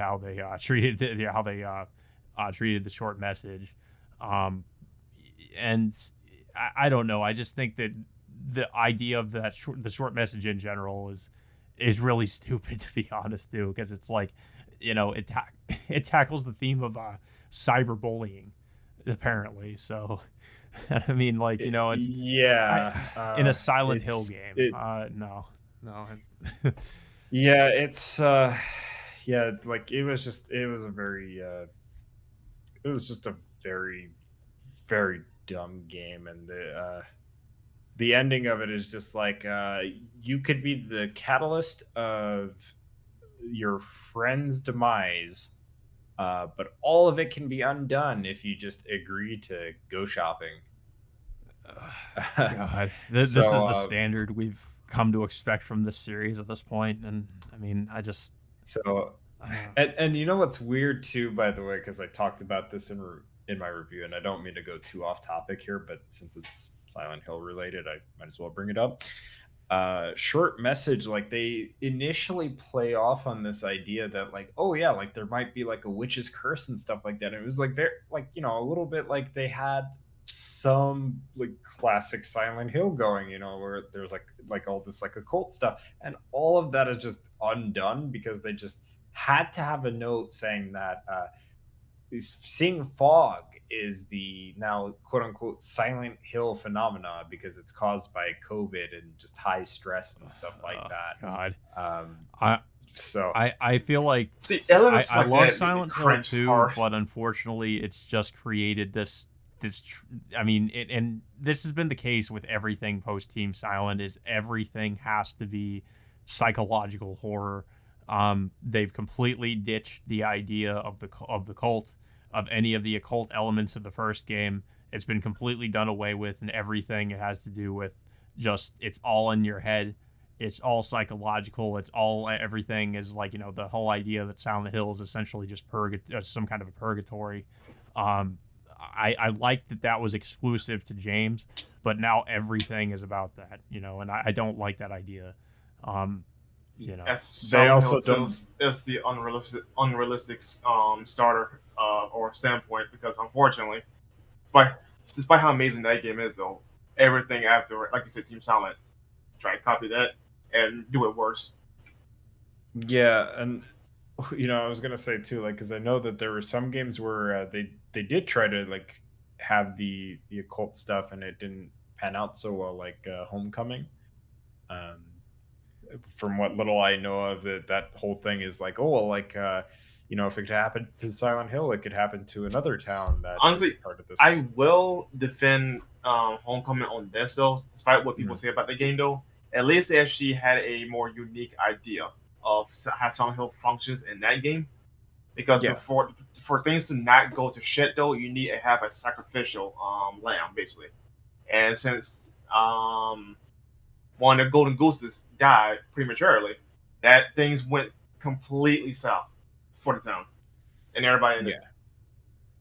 treated the short message. And I don't know. I just think that the idea of the short message in general is really stupid, to be honest, too, because it's like, it tackles the theme of cyberbullying, apparently. So, I mean, like, it's in a Silent Hill game. No. Yeah, it's like it was just a very very dumb game, and the ending of it is just like you could be the catalyst of your friend's demise, but all of it can be undone if you just agree to go shopping. God, this is the standard we've come to expect from this series at this point, and I mean, and you know what's weird too, by the way, because I talked about this in my review, and I don't mean to go too off topic here, but since it's Silent Hill related, I might as well bring it up. Short message, like they initially play off on this idea that like, oh yeah, like there might be like a witch's curse and stuff like that. And it was like very like, a little bit like they had some like classic Silent Hill going, where there's like all this like occult stuff, and all of that is just undone because they just had to have a note saying that seeing fog is the now quote unquote Silent Hill phenomena because it's caused by COVID and just high stress and stuff like that. God. I feel like I love Silent Hill 2, but unfortunately it's just created this I mean, and this has been the case with everything post Team Silent, is everything has to be psychological horror. They've completely ditched the idea of the cult, of any of the occult elements of the first game. It's been completely done away with, and everything it has to do with just, it's all in your head. It's all psychological. Everything is like, the whole idea that Silent Hill is essentially just some kind of a purgatory. I liked that was exclusive to James, but now everything is about that, and I don't like that idea. Um, As They Silent Hill also 2 don't. is the unrealistic starter or standpoint because unfortunately, despite despite how amazing that game is though, everything after it, like you said, Team Silent try to copy that and do it worse. Yeah, and I was gonna say too, like, because I know that there were some games where they did try to like have the occult stuff, and it didn't pan out so well, like Homecoming. Um, from what little I know of it, that whole thing is like, oh well, like if it could happen to Silent Hill, it could happen to another town that is Honestly, part of this. I will defend Homecoming on this though, despite what people Mm. say about the game though. At least they actually had a more unique idea of how Silent Hill functions in that game. Because Yeah, for things to not go to shit though, you need to have a sacrificial lamb basically. And since one of the golden gooses died prematurely, that things went completely south for the town and everybody in it. yeah.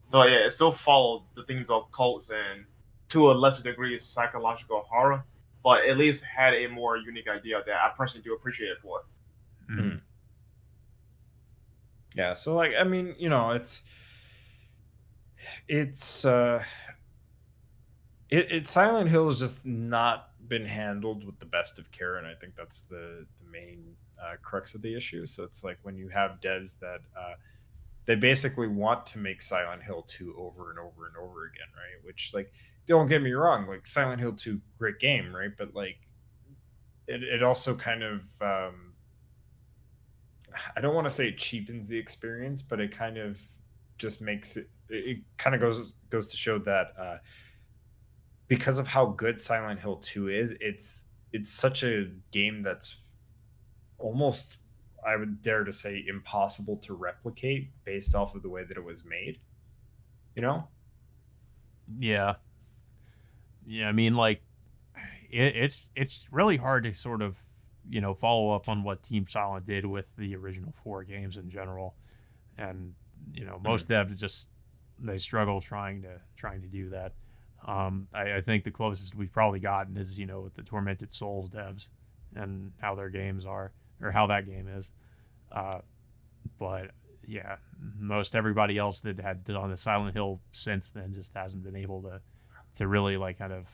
So yeah, it still followed the themes of cults and to a lesser degree psychological horror, but at least had a more unique idea that I personally do appreciate it for. Mhm. Mm. Yeah, so like, I mean, it's Silent Hill has just not been handled with the best of care, and I think that's the main crux of the issue. So it's like when you have devs that they basically want to make Silent Hill 2 over and over and over again, right? Which, like, don't get me wrong, like Silent Hill 2, great game, right? But like it also kind of I don't want to say it cheapens the experience, but it kind of just makes it kind of goes to show that because of how good Silent Hill 2 is, it's such a game that's almost, I would dare to say, impossible to replicate based off of the way that it was made. You know? Yeah, yeah. I mean, like, it's really hard to sort of follow up on what Team Silent did with the original four games in general, and Mm. most devs just they struggle trying to do that. I think the closest we've probably gotten is with the Tormented Souls devs and how their games are or how that game is. Uh, but yeah, most everybody else that had done the Silent Hill since then just hasn't been able to really like kind of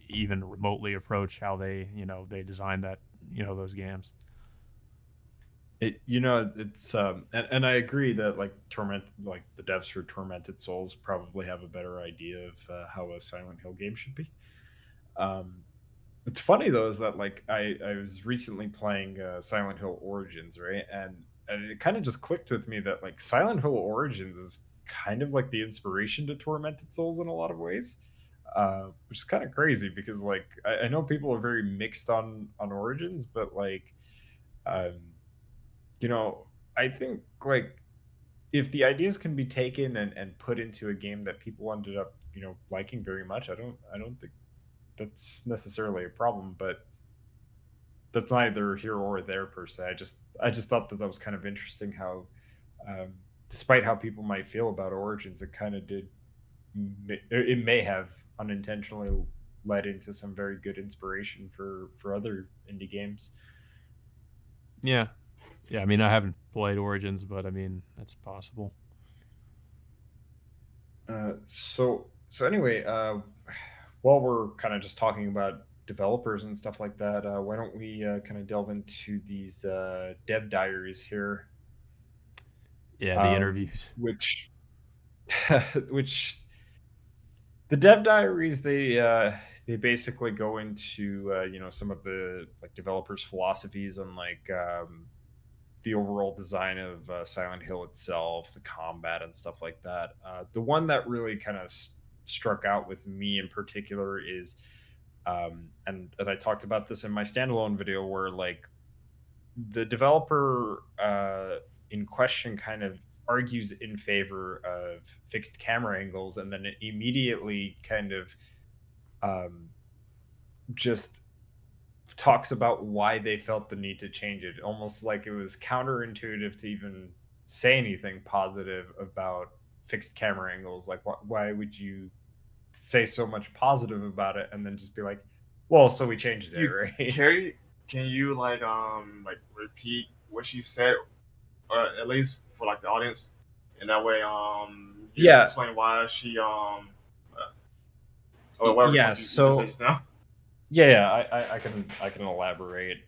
even remotely approach how they designed that those games. It's and I agree that like the devs for Tormented Souls probably have a better idea of how a Silent Hill game should be. Um, It's funny though is that like I was recently playing Silent Hill Origins, right? And it kind of just clicked with me that like Silent Hill Origins is kind of like the inspiration to Tormented Souls in a lot of ways. Which is kind of crazy because like I know people are very mixed on Origins, but like um, you know, I think like if the ideas can be taken and put into a game that people ended up, liking very much, I don't think that's necessarily a problem, but that's neither here or there per se. I just thought that was kind of interesting how, despite how people might feel about Origins, it kind of did. It may have unintentionally led into some very good inspiration for other indie games. Yeah, yeah. I mean, I haven't played Origins, but I mean that's possible. So anyway, while we're kind of just talking about developers and stuff like that, why don't we kind of delve into these dev diaries here, Yeah, the interviews. which which the dev diaries they basically go into some of the like developers philosophies on like the overall design of Silent Hill itself, the combat and stuff like that. The one that really kind of struck out with me in particular is and I talked about this in my standalone video where like the developer in question kind of argues in favor of fixed camera angles, and then it immediately kind of um, just talks about why they felt the need to change it, almost like it was counterintuitive to even say anything positive about fixed camera angles. Like, why would you say so much positive about it and then just be like, well, so we changed it, You right? Carrie, can you like repeat what she said, or at least for like the audience, and that way you can Yeah. explain why she or whatever the Yeah. fuck you just said So just now. yeah, I can elaborate.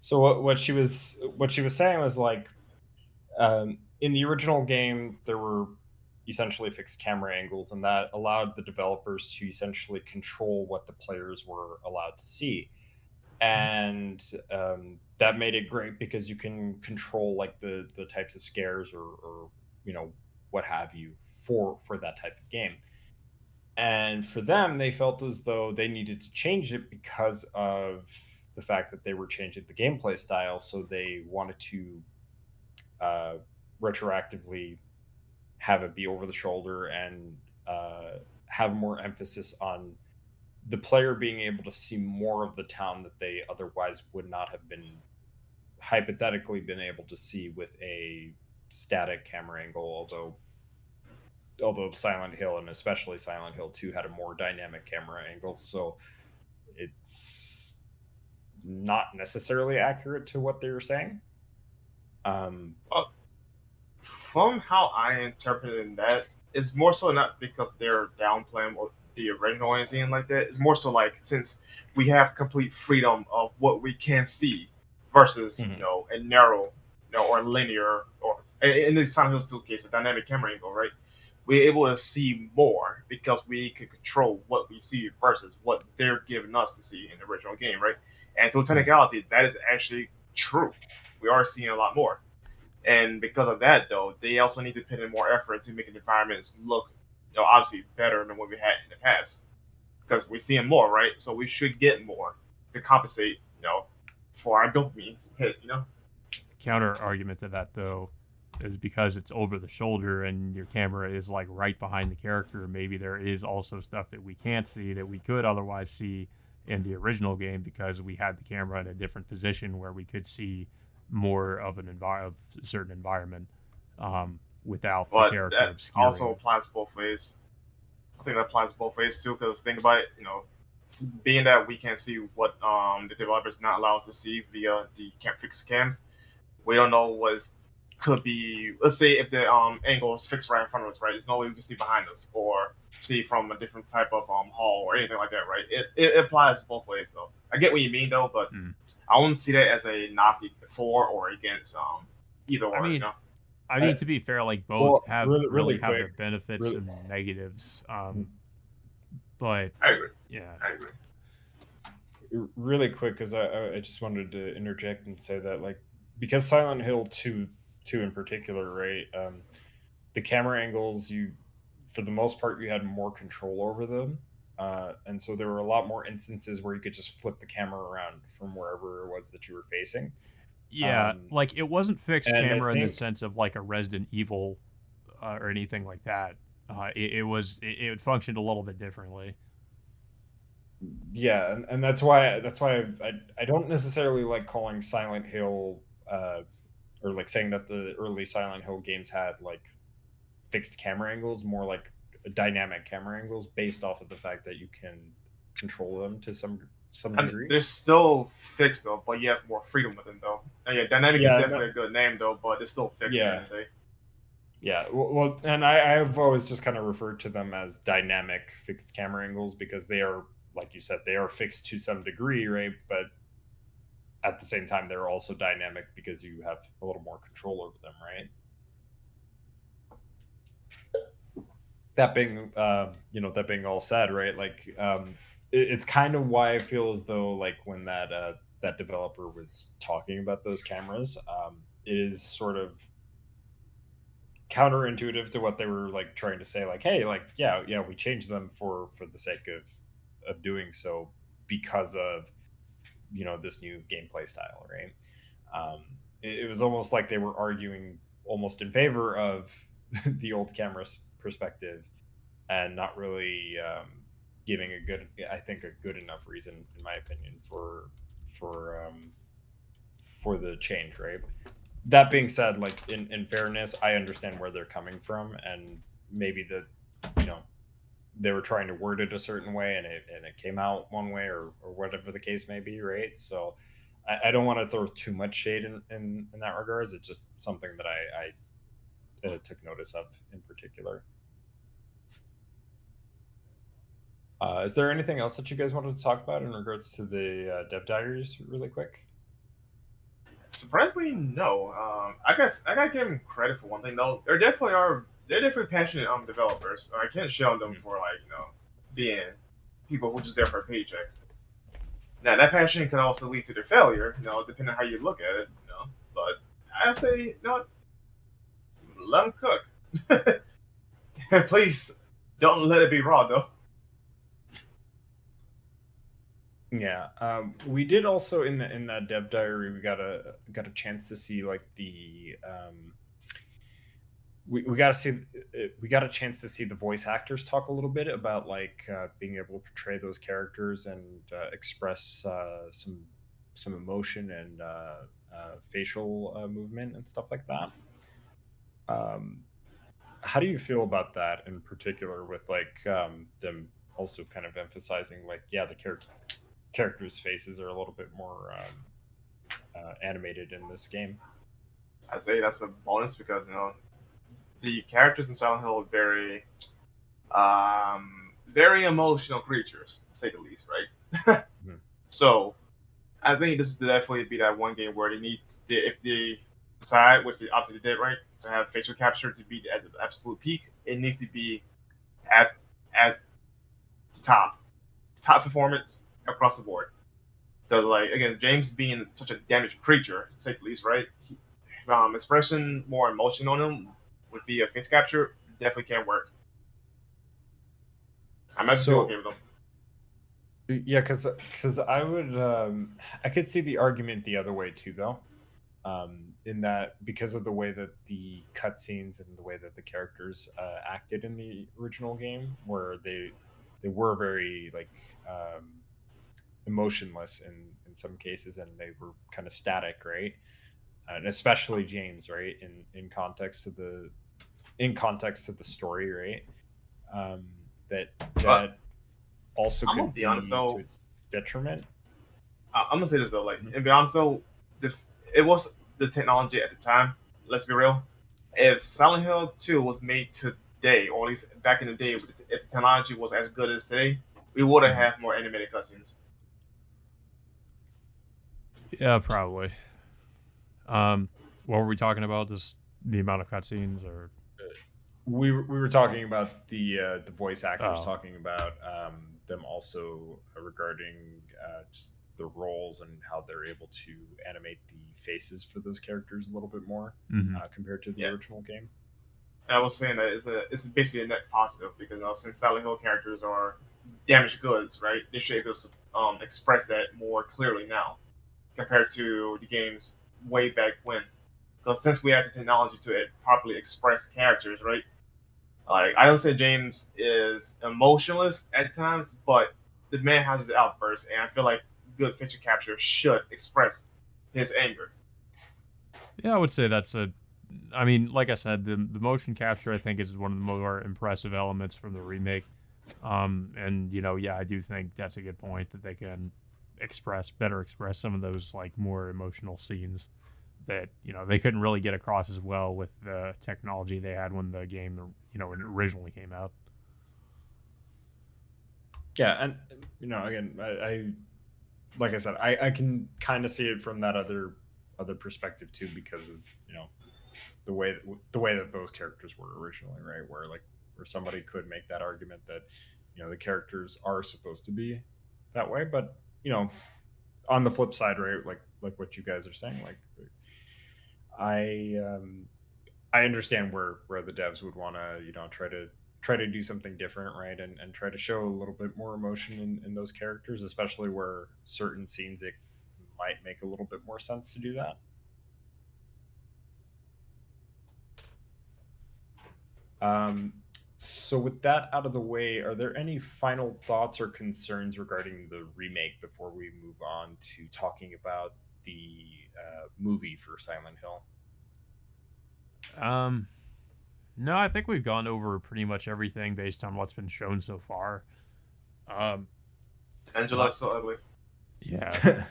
So what she was saying was like, in the original game there were essentially fixed camera angles, and that allowed the developers to essentially control what the players were allowed to see, and that made it great because you can control like the types of scares or you know what have you for that type of game. And for them, they felt as though they needed to change it because of the fact that they were changing the gameplay style. So they wanted to uh, retroactively have it be over the shoulder and have more emphasis on the player being able to see more of the town that they otherwise would not have been hypothetically been able to see with a static camera angle. Although Silent Hill and especially Silent Hill 2 had a more dynamic camera angle, so it's not necessarily accurate to what they were saying. Uh, from how I interpreted that, it's more so not because they're downplaying or the original or anything like that. It's more so like since we have complete freedom of what we can see versus Mhm. a narrow, or linear, or in the Silent Hill 2 case, a dynamic camera angle, right? We're able to see more because we can control what we see versus what they're giving us to see in the original game, right? And to technicality, that is actually true. We are seeing a lot more. And because of that, though, they also need to put in more effort to making environments look, obviously better than what we had in the past. Because we're seeing more, right? So we should get more to compensate, for our dopamine hit. Counter argument to that though is because it's over the shoulder and your camera is like right behind the character, maybe there is also stuff that we can't see that we could otherwise see in the original game because we had the camera in a different position where we could see more of of a certain environment without the But character that also obscuring. applies both ways. I think that applies both ways too. Because think about it, being that we can see what the developers not allow us to see via the fixed cams, we don't know what could be. Let's say if the angle is fixed right in front of us, right? There's no way we can see behind us or see from a different type of hall or anything like that, right? It applies both ways though. I get what you mean though, but Mm. I wouldn't see that as a knock for or against either I or. mean, I mean, to be fair, like both Well, have really have their quick, benefits really, and negatives. But I agree. yeah, I agree. really quick, because I just wanted to interject and say that like because Silent Hill 2 in particular, right? The camera angles, you for the most part you had more control over them, and so there were a lot more instances where you could just flip the camera around from wherever it was that you were facing. yeah, um, like it wasn't fixed and I camera in the think sense of like a Resident Evil or anything like that. It functioned a little bit differently. yeah, and that's why I don't necessarily like calling Silent Hill or like saying that the early Silent Hill games had like fixed camera angles, more like dynamic camera angles based off of the fact that you can control them to some And degree. they're still fixed though, but you have more freedom with them though. And yeah, dynamic is Yeah, definitely a good name though, but it's still fixed at the end yeah, of the day. yeah. Well, and I've always just kind of referred to them as dynamic fixed camera angles because they are, like you said, they are fixed to some degree, right? But at the same time, they're also dynamic because you have a little more control over them, right? That being all said, right? Like, it's kind of why I feel as though, like, when that developer was talking about those cameras, it is sort of counterintuitive to what they were like trying to say. Like, hey, like, yeah, we changed them for the sake of doing so because of this new gameplay style, right? It was almost like they were arguing almost in favor of the old camera's perspective and not really giving I think a good enough reason, in my opinion, for for the change, right? That being said, like in fairness, I understand where they're coming from, and maybe you know they were trying to word it a certain way, and it came out one way, or whatever the case may be, right? So I don't want to throw too much shade in that regards. It's just something that I took notice of in particular. Is there anything else that you guys wanted to talk about in regards to the dev diaries, really quick? Surprisingly, no. I guess I gotta give them credit for one thing though. They're definitely passionate developers. I can't shit on them for being people who just there for a paycheck. Now that passion can also lead to their failure, depending on how you look at it. But I say, let them cook. And please don't let it be raw though. Yeah, we did also in that dev diary. We got a chance to see like the we got to see we got a chance to see the voice actors talk a little bit about like being able to portray those characters and express some emotion and facial movement and stuff like that. Um, how do you feel about that in particular, with like them also kind of emphasizing like, yeah, the characters' faces are a little bit more animated in this game? I say that's a bonus because the characters in Silent Hill are very emotional creatures, to say the least, right? Mhm. So I think this is definitely be that one game where if they decide, which they obviously did, right, to have facial capture to be at the absolute peak, it needs to be at at the top performance across the board. Because like again, James being such a damaged creature, to say the least, right? Expressing more emotion on him with the face capture definitely can't work. I might be So okay with them. yeah, because I could see the argument the other way too, though. In that, because of the way that the cutscenes and the way that the characters acted in the original game, where they were very like emotionless in some cases, and they were kind of static, right? And especially James, right? In context to the story, right? Um, But that also I'm gonna could be honest be to though. its detriment. I'm gonna say this though, like, Mhm. and be honest though, it was the technology at the time. Let's be real. If Silent Hill 2 was made today, or at least back in the day, if the technology was as good as today, we would have Mhm. had more animated cutscenes. Yeah, probably. What were we talking about? Just the amount of cutscenes, or We were talking about the voice actors oh, talking about them also regarding just the roles and how they're able to animate the faces for those characters a little bit more hmm compared to the Yeah, original game. and I was saying that it's basically a net positive because since Silent Hill characters are damaged goods, right? They should be able to express that more clearly now compared to the games way back when. Because since we have the technology to properly express characters, right? Like I don't say James is emotionless at times, but the man has his outbursts, and I feel like good picture capture should express his anger. yeah, I would say that's a. I mean, like I said, the motion capture I think is one of the more impressive elements from the remake. And yeah, I do think that's a good point that they can express some of those like more emotional scenes that they couldn't really get across as well with the technology they had when the game when it originally came out. Yeah, and again, I like I said, I can kind of see it from that other perspective too, because of the way that those characters were originally, right? Where somebody could make that argument that the characters are supposed to be that way, but on the flip side, right? Like what you guys are saying, like I I understand where the devs would want to try to do something different, right? And try to show a little bit more emotion in those characters, especially where certain scenes it might make a little bit more sense to do that. Um, so with that out of the way, are there any final thoughts or concerns regarding the remake before we move on to talking about the movie for Silent Hill? Um, No, I think we've gone over pretty much everything based on what's been shown so far. Um, Angela's so ugly. yeah,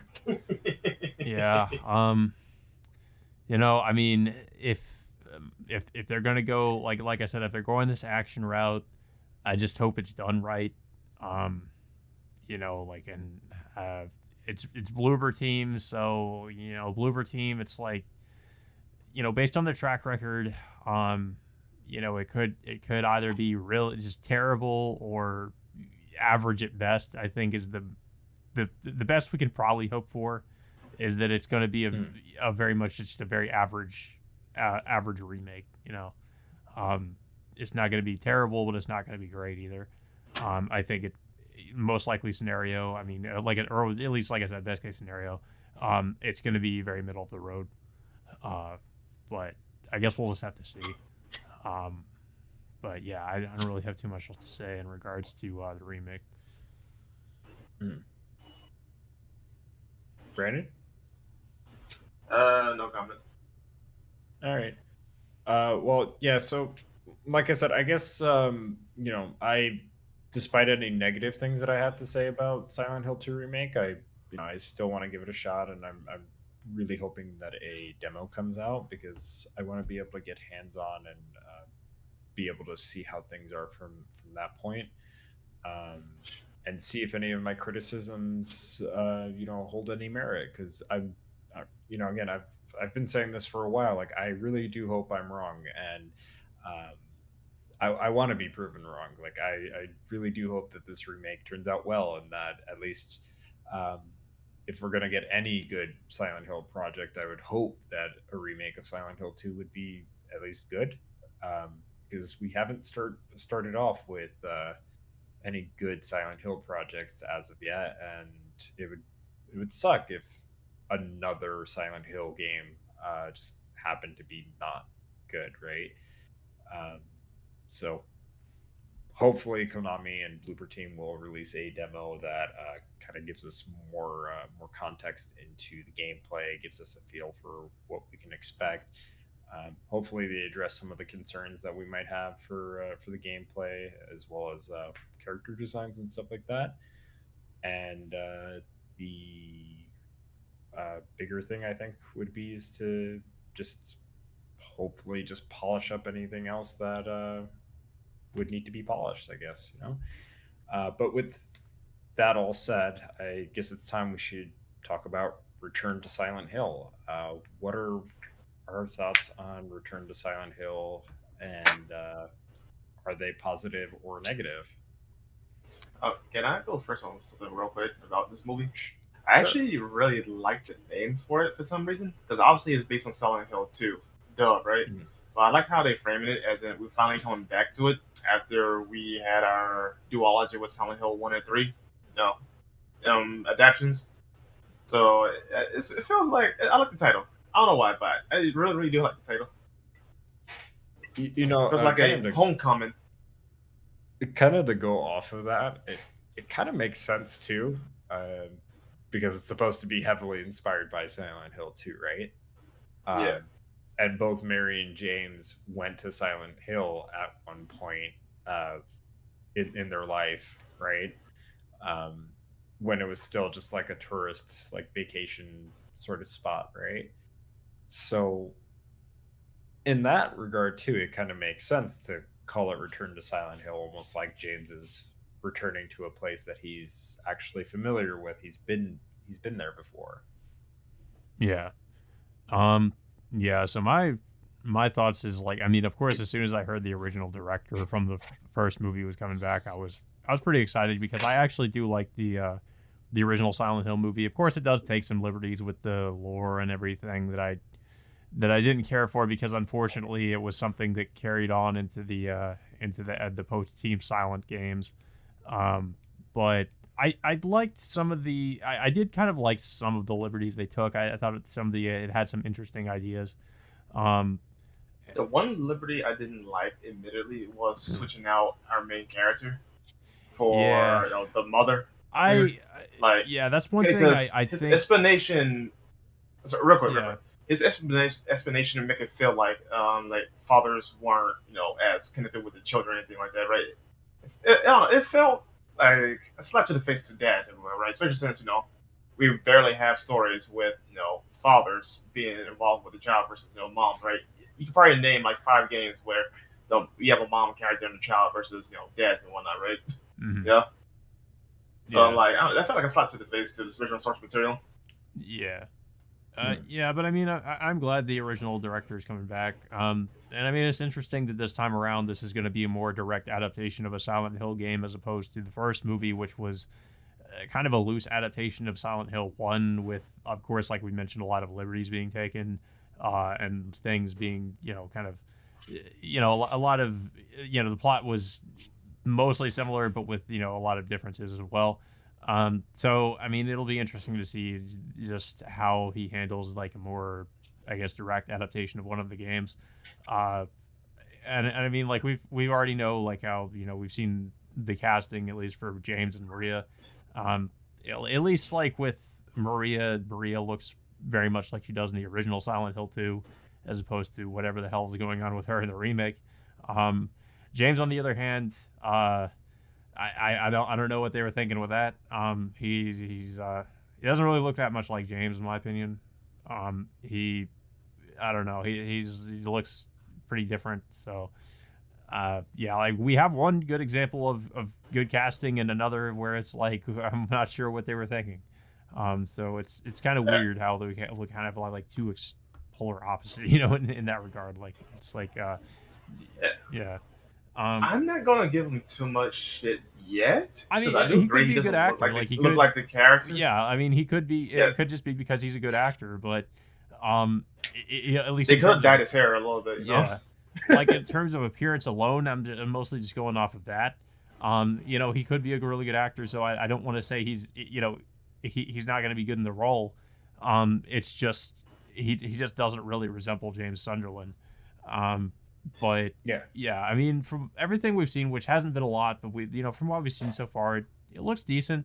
yeah. I mean, if they're gonna go like I said, if they're going this action route, I just hope it's done right. Um, and it's Bloober team, so Bloober team. It's like based on their track record, it could either be real just terrible or average at best. I think is the best we can probably hope for is that it's going to be a very much just a very average remake. It's not going to be terrible, but it's not going to be great either. I think it most likely scenario. I mean, or at least like I said, best case scenario. It's going to be very middle of the road. But I guess we'll just have to see. But yeah, I don't really have too much else to say in regards to the remake. Brandon? No comment. All right. Well, yeah. So, like I said, I guess despite any negative things that I have to say about Silent Hill 2 remake, I still want to give it a shot, and I'm really hoping that a demo comes out because I want to be able to get hands on and be able to see how things are from that point, and see if any of my criticisms hold any merit. Because again, I've been saying this for a while. Like, I really do hope I'm wrong, and I want to be proven wrong. Like, I really do hope that this remake turns out well, and that at least if we're going to get any good Silent Hill project, I would hope that a remake of Silent Hill 2 would be at least good, because we haven't started off with any good Silent Hill projects as of yet, and it would suck if another Silent Hill game just happened to be not good, right? So hopefully Konami and Blooper Team will release a demo that kind of gives us more context into the gameplay, gives us a feel for what we can expect. Hopefully they address some of the concerns that we might have for the gameplay, as well as character designs and stuff like that. And the bigger thing I think would be is to just hopefully just polish up anything else that would need to be polished, I guess, but with that all said, I guess it's time we should talk about Return to Silent Hill. What are our thoughts on Return to Silent Hill, and are they positive or negative? Can I go first on something real quick about this movie? I actually really like the name for it for some reason, because obviously it's based on Silent Hill 2, duh, right? Mm-hmm. But I like how they framed it as in we're finally coming back to it after we had our duology with Silent Hill 1 and 3, adaptions. So it feels like I like the title. I don't know why, but I really, really do like the title. It feels like a homecoming. Kind of to go off of that, it kind of makes sense too, because it's supposed to be heavily inspired by Silent Hill 2, right? Yeah. And both Mary and James went to Silent Hill at one point in their life, right? When it was still just like a tourist, like vacation sort of spot, right? So in that regard too, it kind of makes sense to call it Return to Silent Hill, almost like James is returning to a place that he's actually familiar with. He's been there before. Yeah. Yeah, so my thoughts is like, I mean, of course, as soon as I heard the original director from the first movie was coming back, I was pretty excited because I actually do like the original Silent Hill movie. Of course, it does take some liberties with the lore and everything that I didn't care for, because unfortunately it was something that carried on into the post Team Silent games. But I liked some of the I did kind of like some of the liberties they took. I thought it had some interesting ideas. The one liberty I didn't like, admittedly, was switching out our main character for the mother. Yeah, that's one thing I his think. explanation. So real quick, his explanation to make it feel like fathers weren't as connected with the children or anything like that, right? I don't know, it felt like a slap to the face to dads everywhere, right? Especially since we barely have stories with fathers being involved with the child versus moms, right? You can probably name like 5 games where you have a mom character and a child versus dads and whatnot, right? Mm-hmm. Yeah. So I'm Yeah. like, that felt like a slap to the face to this original source material. Yeah. Yeah, but I mean, I'm glad the original director is coming back. And I mean, it's interesting that this time around, this is going to be a more direct adaptation of a Silent Hill game as opposed to the first movie, which was kind of a loose adaptation of Silent Hill 1, with, of course, like we mentioned, a lot of liberties being taken, and things being, kind of, a lot of, the plot was mostly similar, but with, a lot of differences as well. So I mean, it'll be interesting to see just how he handles like a more, I guess, direct adaptation of one of the games. Uh, and I mean, like we already know like how we've seen the casting at least for James and Maria. Um, at least like with Maria looks very much like she does in the original Silent Hill 2, as opposed to whatever the hell is going on with her in the remake. Um, James, on the other hand, I don't know what they were thinking with that. He doesn't really look that much like James in my opinion. He I don't know. He looks pretty different. So yeah, like we have one good example of good casting and another where it's like I'm not sure what they were thinking. So it's kind of weird how they look kind of like two polar opposite, in that regard. Like it's like yeah. I'm not gonna give him too much shit yet I mean, because I do he could agree he be a good doesn't look actor. like Like he look could, like the character. yeah. I mean, he could be. Yeah, It could just be because he's a good actor, but at least they in could have terms of, dyed his hair a little bit, yeah, like in terms of appearance alone, I'm mostly just going off of that. He could be a really good actor, so I don't want to say he's not going to be good in the role. It's just he just doesn't really resemble James Sunderland. But Yeah. yeah, I mean, from everything we've seen, which hasn't been a lot, but from what we've seen so far, it looks decent.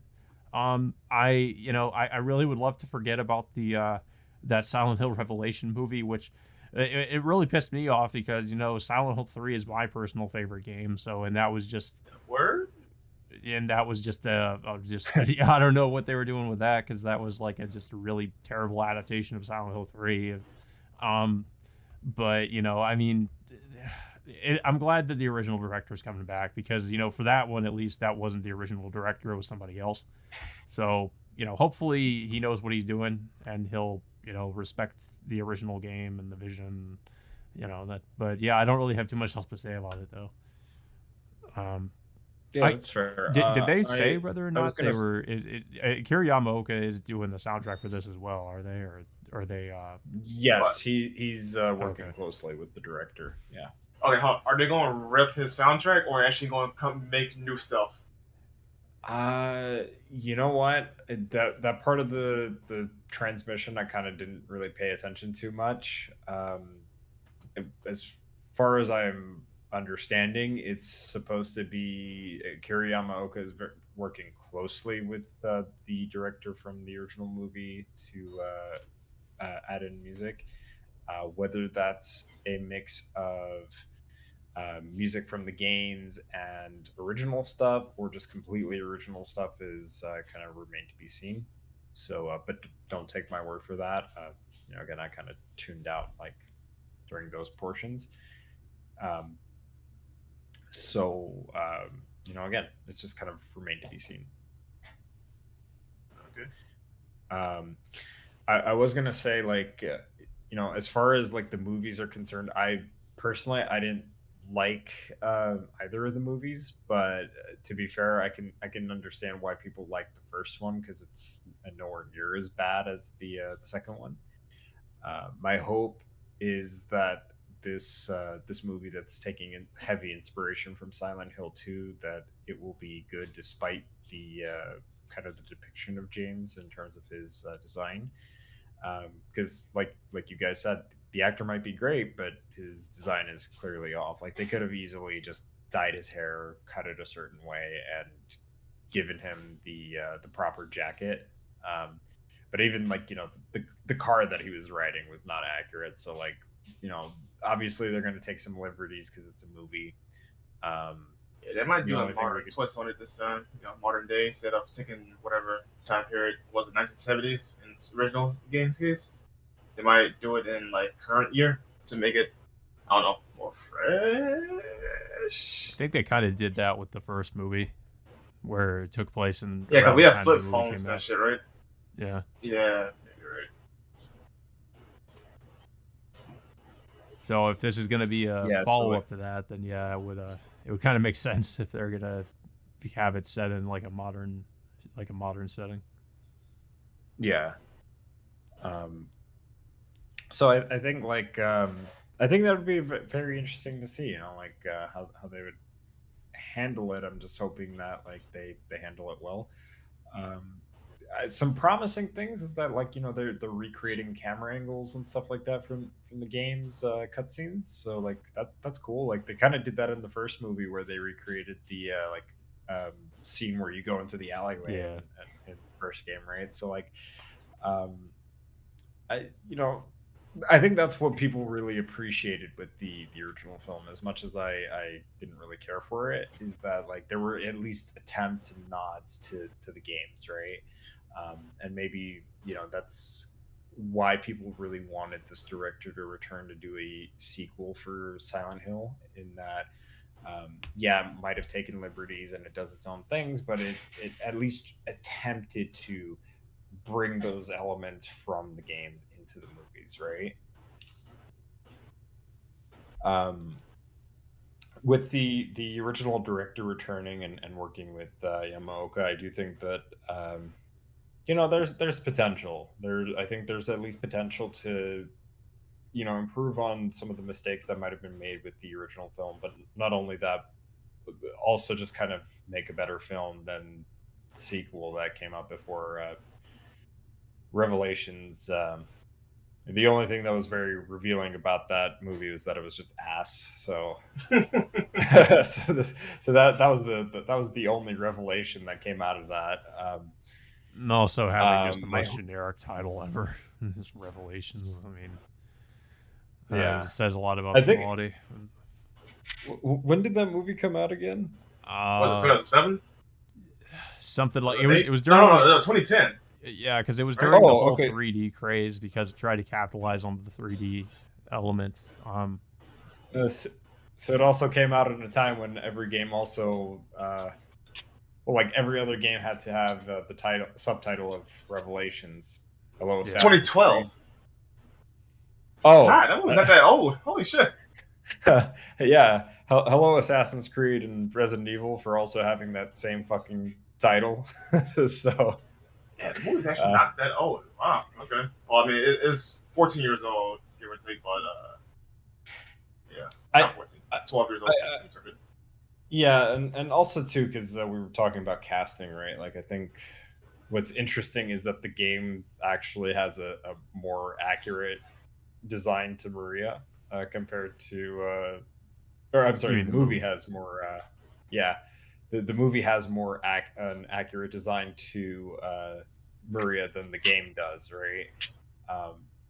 I really would love to forget about the that Silent Hill Revelation movie, which it really pissed me off because Silent Hill 3 is my personal favorite game. So Word. that was just I don't know what they were doing with that, because that was like just a really terrible adaptation of Silent Hill 3. But I mean, I'm glad that the original director is coming back, because for that one at least, that wasn't the original director, it was somebody else. So hopefully he knows what he's doing, and he'll respect the original game and the vision, that. But yeah, I don't really have too much else to say about it though. Yeah, that's fair. Did they say whether or I was not they gonna were? Kiryu Yamaoka is doing the soundtrack for this as well? Are they, or are they? Yes, But he's working Okay. closely with the director. Yeah. okay, are they going to rip his soundtrack or actually going to come make new stuff? You know what? That part of the transmission I kind of didn't really pay attention to much. As far as I'm understanding, it's supposed to be Kiryu Yamaoka is working closely with the director from the original movie to add in music. Whether that's a mix of music from the games and original stuff, or just completely original stuff, is kind of remain to be seen. So, but don't take my word for that. Again, I kind of tuned out like during those portions. Um, again, it's just kind of remain to be seen. Okay. I was gonna say like, as far as like the movies are concerned, I didn't like either of the movies, but to be fair, I can understand why people like the first one, because it's nowhere near as bad as the second one. My hope is that this movie that's taking in heavy inspiration from Silent Hill 2, that it will be good despite the kind of the depiction of James in terms of his design. Because like you guys said, the actor might be great, but his design is clearly off. Like they could have easily just dyed his hair, cut it a certain way, and given him the proper jacket. Um, but even like the car that he was riding was not accurate. So like obviously they're going to take some liberties because it's a movie. Yeah, they might The do a only thing we modern could twist on it this time. Modern day instead of taking whatever time period was the 1970s in its original game's case. They might do it in like current year to make it, I don't know, more fresh. I think they kind of did that with the first movie, where it took place in Yeah, because around we the have time the flip movie phones came and that out. shit, right? Yeah. Yeah, you're right. So if this is gonna be a Yeah, so follow up to that, then yeah, it would kind of make sense if they're gonna have it set in like a modern setting. yeah. So I think like I think that would be very interesting to see. Like how they would handle it. I'm just hoping that like they handle it well. Um, some promising things is that like they're recreating camera angles and stuff like that from the game's cutscenes. So like that's cool. Like they kind of did that in the first movie where they recreated the scene where you go into the alleyway Yeah. in the first game, right? So like um, I I think that's what people really appreciated with the original film, as much as I didn't really care for it, is that like there were at least attempts and nods to the games, right? And maybe that's why people really wanted this director to return to do a sequel for Silent Hill. In that, yeah, it might have taken liberties and it does its own things, but it at least attempted to bring those elements from the games into the movies, right? Um, with the original director returning and working with Yamaoka, I do think that there's potential. I think there's at least potential to improve on some of the mistakes that might have been made with the original film, but not only that, also just kind of make a better film than the sequel that came out before Revelations. The only thing that was very revealing about that movie was that it was just ass. So, so that was the only revelation that came out of that. And also having just the My most generic title ever, just Revelations. I mean, yeah, it says a lot about I the think. quality. When did that movie come out again? Was it 2007? Something like it it was during no, 2010. yeah, because it was Right? during the Oh, whole okay. 3D craze because it tried to capitalize on the 3D element. So it also came out at a time when every game also, well, like every other game had to have the title subtitle of Revelations. Hello, Yeah. Assassin's 2012. Creed. Oh, God, that movie's not that old. Holy shit. yeah. Hello, Assassin's Creed and Resident Evil for also having that same fucking title. So, Yeah, the movie's actually not that old. Wow. Okay. Well, I mean, it's 14 years old, give or take, but yeah, not 14, 12 years old. Yeah, and also too because we were talking about casting, right? Like I think what's interesting is that the game actually has a more accurate design to Maria compared to, or I'm You sorry, mean the the movie movie? has more. Yeah, the movie has more an accurate design to Maria than the game does, right?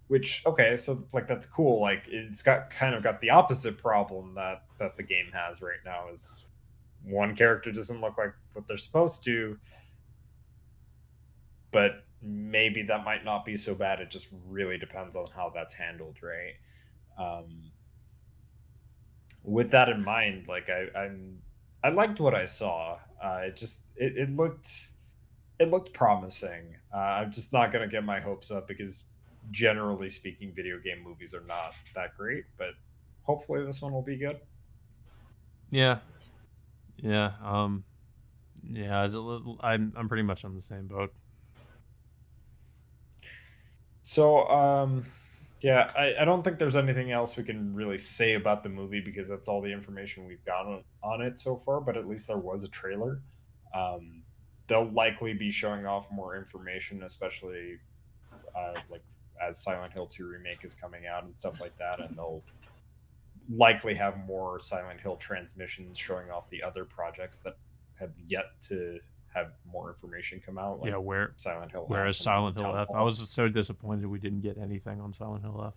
Which okay, so like that's cool. Like it's got kind of got the opposite problem that the game has right now is one character doesn't look like what they're supposed to, but maybe that might not be so bad. It just really depends on how that's handled, right? Um, with that in mind, like I liked what I saw. It looked promising. I'm just not gonna get my hopes up because generally speaking, video game movies are not that great. But hopefully, this one will be good. Yeah, yeah, yeah. I'm pretty much on the same boat. So, yeah, I don't think there's anything else we can really say about the movie because that's all the information we've got on it so far. But at least there was a trailer. Um, they'll likely be showing off more information, especially like as Silent Hill 2 remake is coming out and stuff like that, and they'll likely have more Silent Hill transmissions showing off the other projects that have yet to have more information come out. Like Yeah, Silent Hill. where F is and Silent Hill Town F? I Hall. was so disappointed we didn't get anything on Silent Hill F.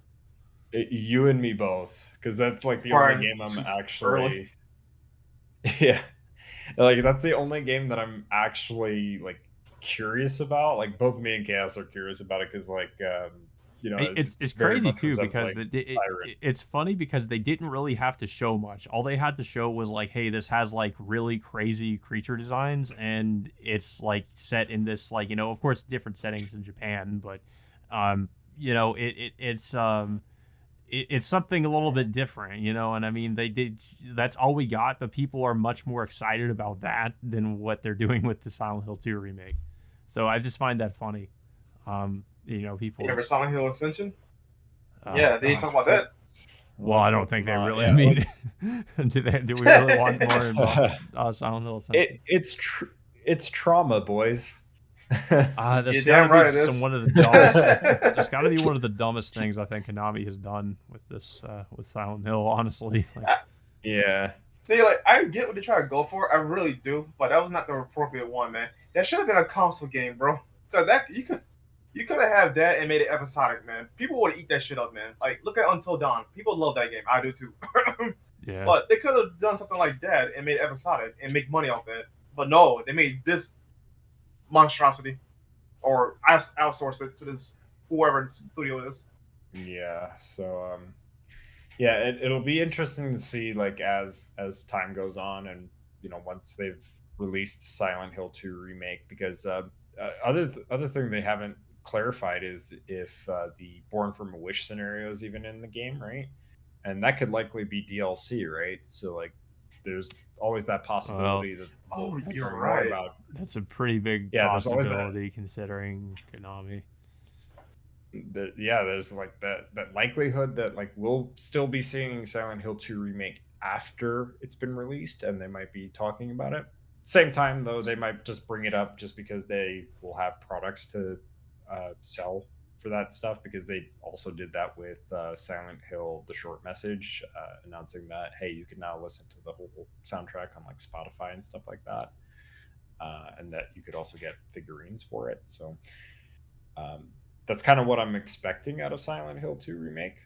You and me both, because that's like the only Far game I'm too early. actually. Yeah, like that's the only game that I'm actually like curious about. Like both me and Chaos are curious about it because like It's it's very crazy much too because resembling Siren. it's funny because they didn't really have to show much. All they had to show was like, hey, this has like really crazy creature designs and it's like set in this like of course different settings in Japan, but it's something a little bit different, and I mean they did that's all we got, but people are much more excited about that than what they're doing with the Silent Hill 2 remake. So I just find that funny. People You ever Silent Hill Ascension? uh, Yeah, they talk about that. well, I don't Let's think they not- really. yeah, I mean, do we really want more about Silent Hill Ascension? it's trauma, boys. That's You're damn gotta be right it is. one of the dumbest. That's gotta be one of the dumbest things I think Konami has done with this with Silent Hill. Honestly, like, Yeah. See, like I get what they try to go for, I really do, but that was not the appropriate one, man. That should have been a console game, bro. Cause that you could have had that and made it episodic, man. People would eat that shit up, man. Like look at Until Dawn. People love that game. I do too. yeah, But they could have done something like that and made it episodic and make money off that. But no, they made this monstrosity, or outsourced it to this whoever the studio is. Yeah. So yeah, it'll be interesting to see like as time goes on and once they've released Silent Hill 2 remake because other thing they haven't clarified is if the Born from a Wish scenario is even in the game, right? And that could likely be DLC, right? So like there's always that possibility that Oh, we'll you're learn more right. about. that's a pretty big Yeah, there's always that. possibility considering Konami. There's like that likelihood that like we'll still be seeing Silent Hill 2 remake after it's been released and they might be talking about it. Same time though, they might just bring it up just because they will have products to sell for that stuff because they also did that with Silent Hill the short message announcing that hey, you can now listen to the whole soundtrack on like Spotify and stuff like that, and that you could also get figurines for it. So that's kind of what I'm expecting out of Silent Hill 2 remake.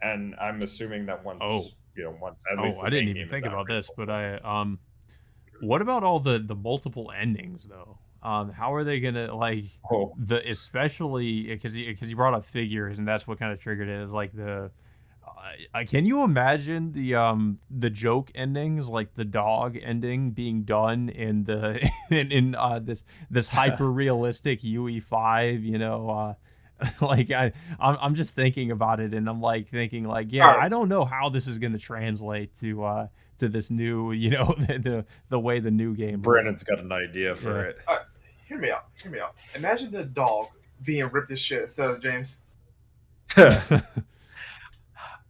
And I'm assuming that once at least I didn't even think about this, but what about all the multiple endings though? How are they gonna like especially because you brought up figures and that's what kind of triggered it is like the can you imagine the joke endings like the dog ending being done in the in this hyper realistic UE5 like I'm just thinking about it and I'm like thinking like I don't know how this is gonna translate to this new the way the new game Brandon's got an idea for it. Hear me out. Imagine the dog being ripped as shit instead of James.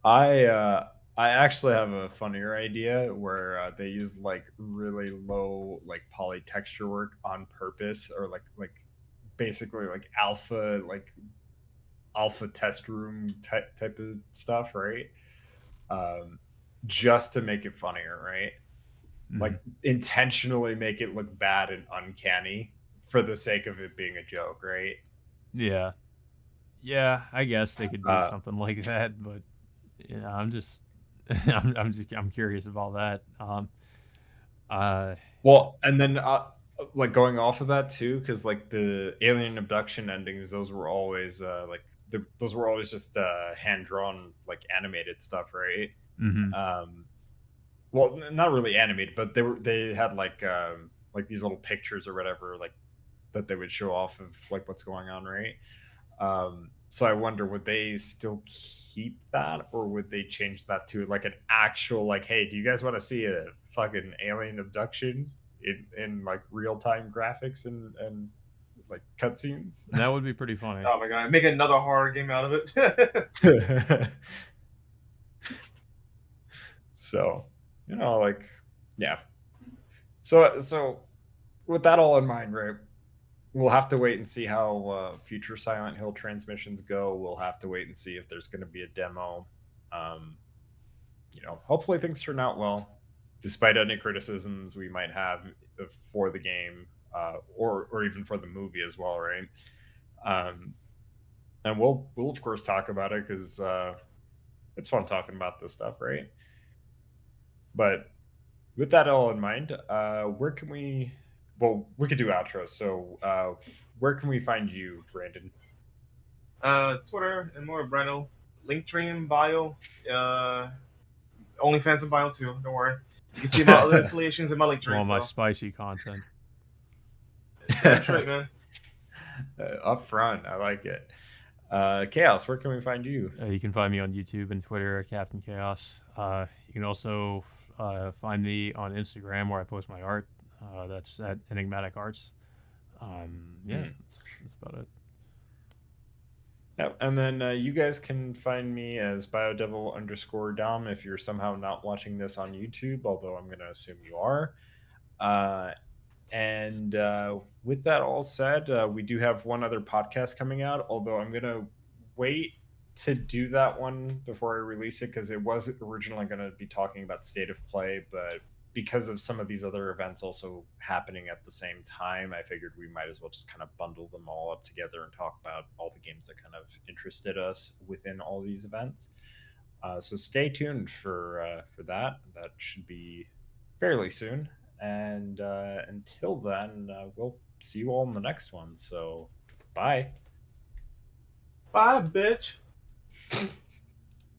I actually have a funnier idea where they use like really low like poly texture work on purpose or like basically like alpha test room type of stuff, right? Just to make it funnier, right? Mm-hmm. Like intentionally make it look bad and uncanny for the sake of it being a joke, right? Yeah, I guess they could do something like that, but I'm just I'm curious about that. Well, and then like going off of that too, because like the alien abduction endings, those were always those were always just hand drawn like animated stuff, right? Mm-hmm. Well, not really animated, but they had like these little pictures or whatever like that they would show off of like what's going on, right? So I wonder, would they still keep that or would they change that to like an actual like, hey, do you guys want to see a fucking alien abduction in like real-time graphics and like cutscenes? That would be pretty funny. Oh my god, make another horror game out of it. So, like, yeah. So with that all in mind, right? We'll have to wait and see how future Silent Hill transmissions go. We'll have to wait and see if there's going to be a demo. Hopefully things turn out well. despite any criticisms we might have for the game, or even for the movie as well, right? Um, and we'll of course talk about it because it's fun talking about this stuff, right? But with that all in mind, where can we? Well, we could do outros. So, where can we find you, Brandon? Twitter, ImmortalBrandel, Linktree in bio, OnlyFans in bio too. Don't worry. You can see my other affiliations in my Linktree. All my So spicy content. damn straight, man. Up front, I like it. Chaos, where can we find you? You can find me on YouTube and Twitter at KaptainKaos. You can also find me on Instagram where I post my art. That's at Enigmatic Arts. That's about it. Yep. And then you guys can find me as BioDevil_Dom if you're somehow not watching this on YouTube, although I'm going to assume you are. And with that all said, we do have one other podcast coming out, although I'm going to wait to do that one before I release it because it was originally going to be talking about State of Play, but because of some of these other events also happening at the same time, I figured we might as well just kind of bundle them all up together and talk about all the games that kind of interested us within all these events. So stay tuned for that. That should be fairly soon. And until then, we'll see you all in the next one. So bye. Bye, bitch.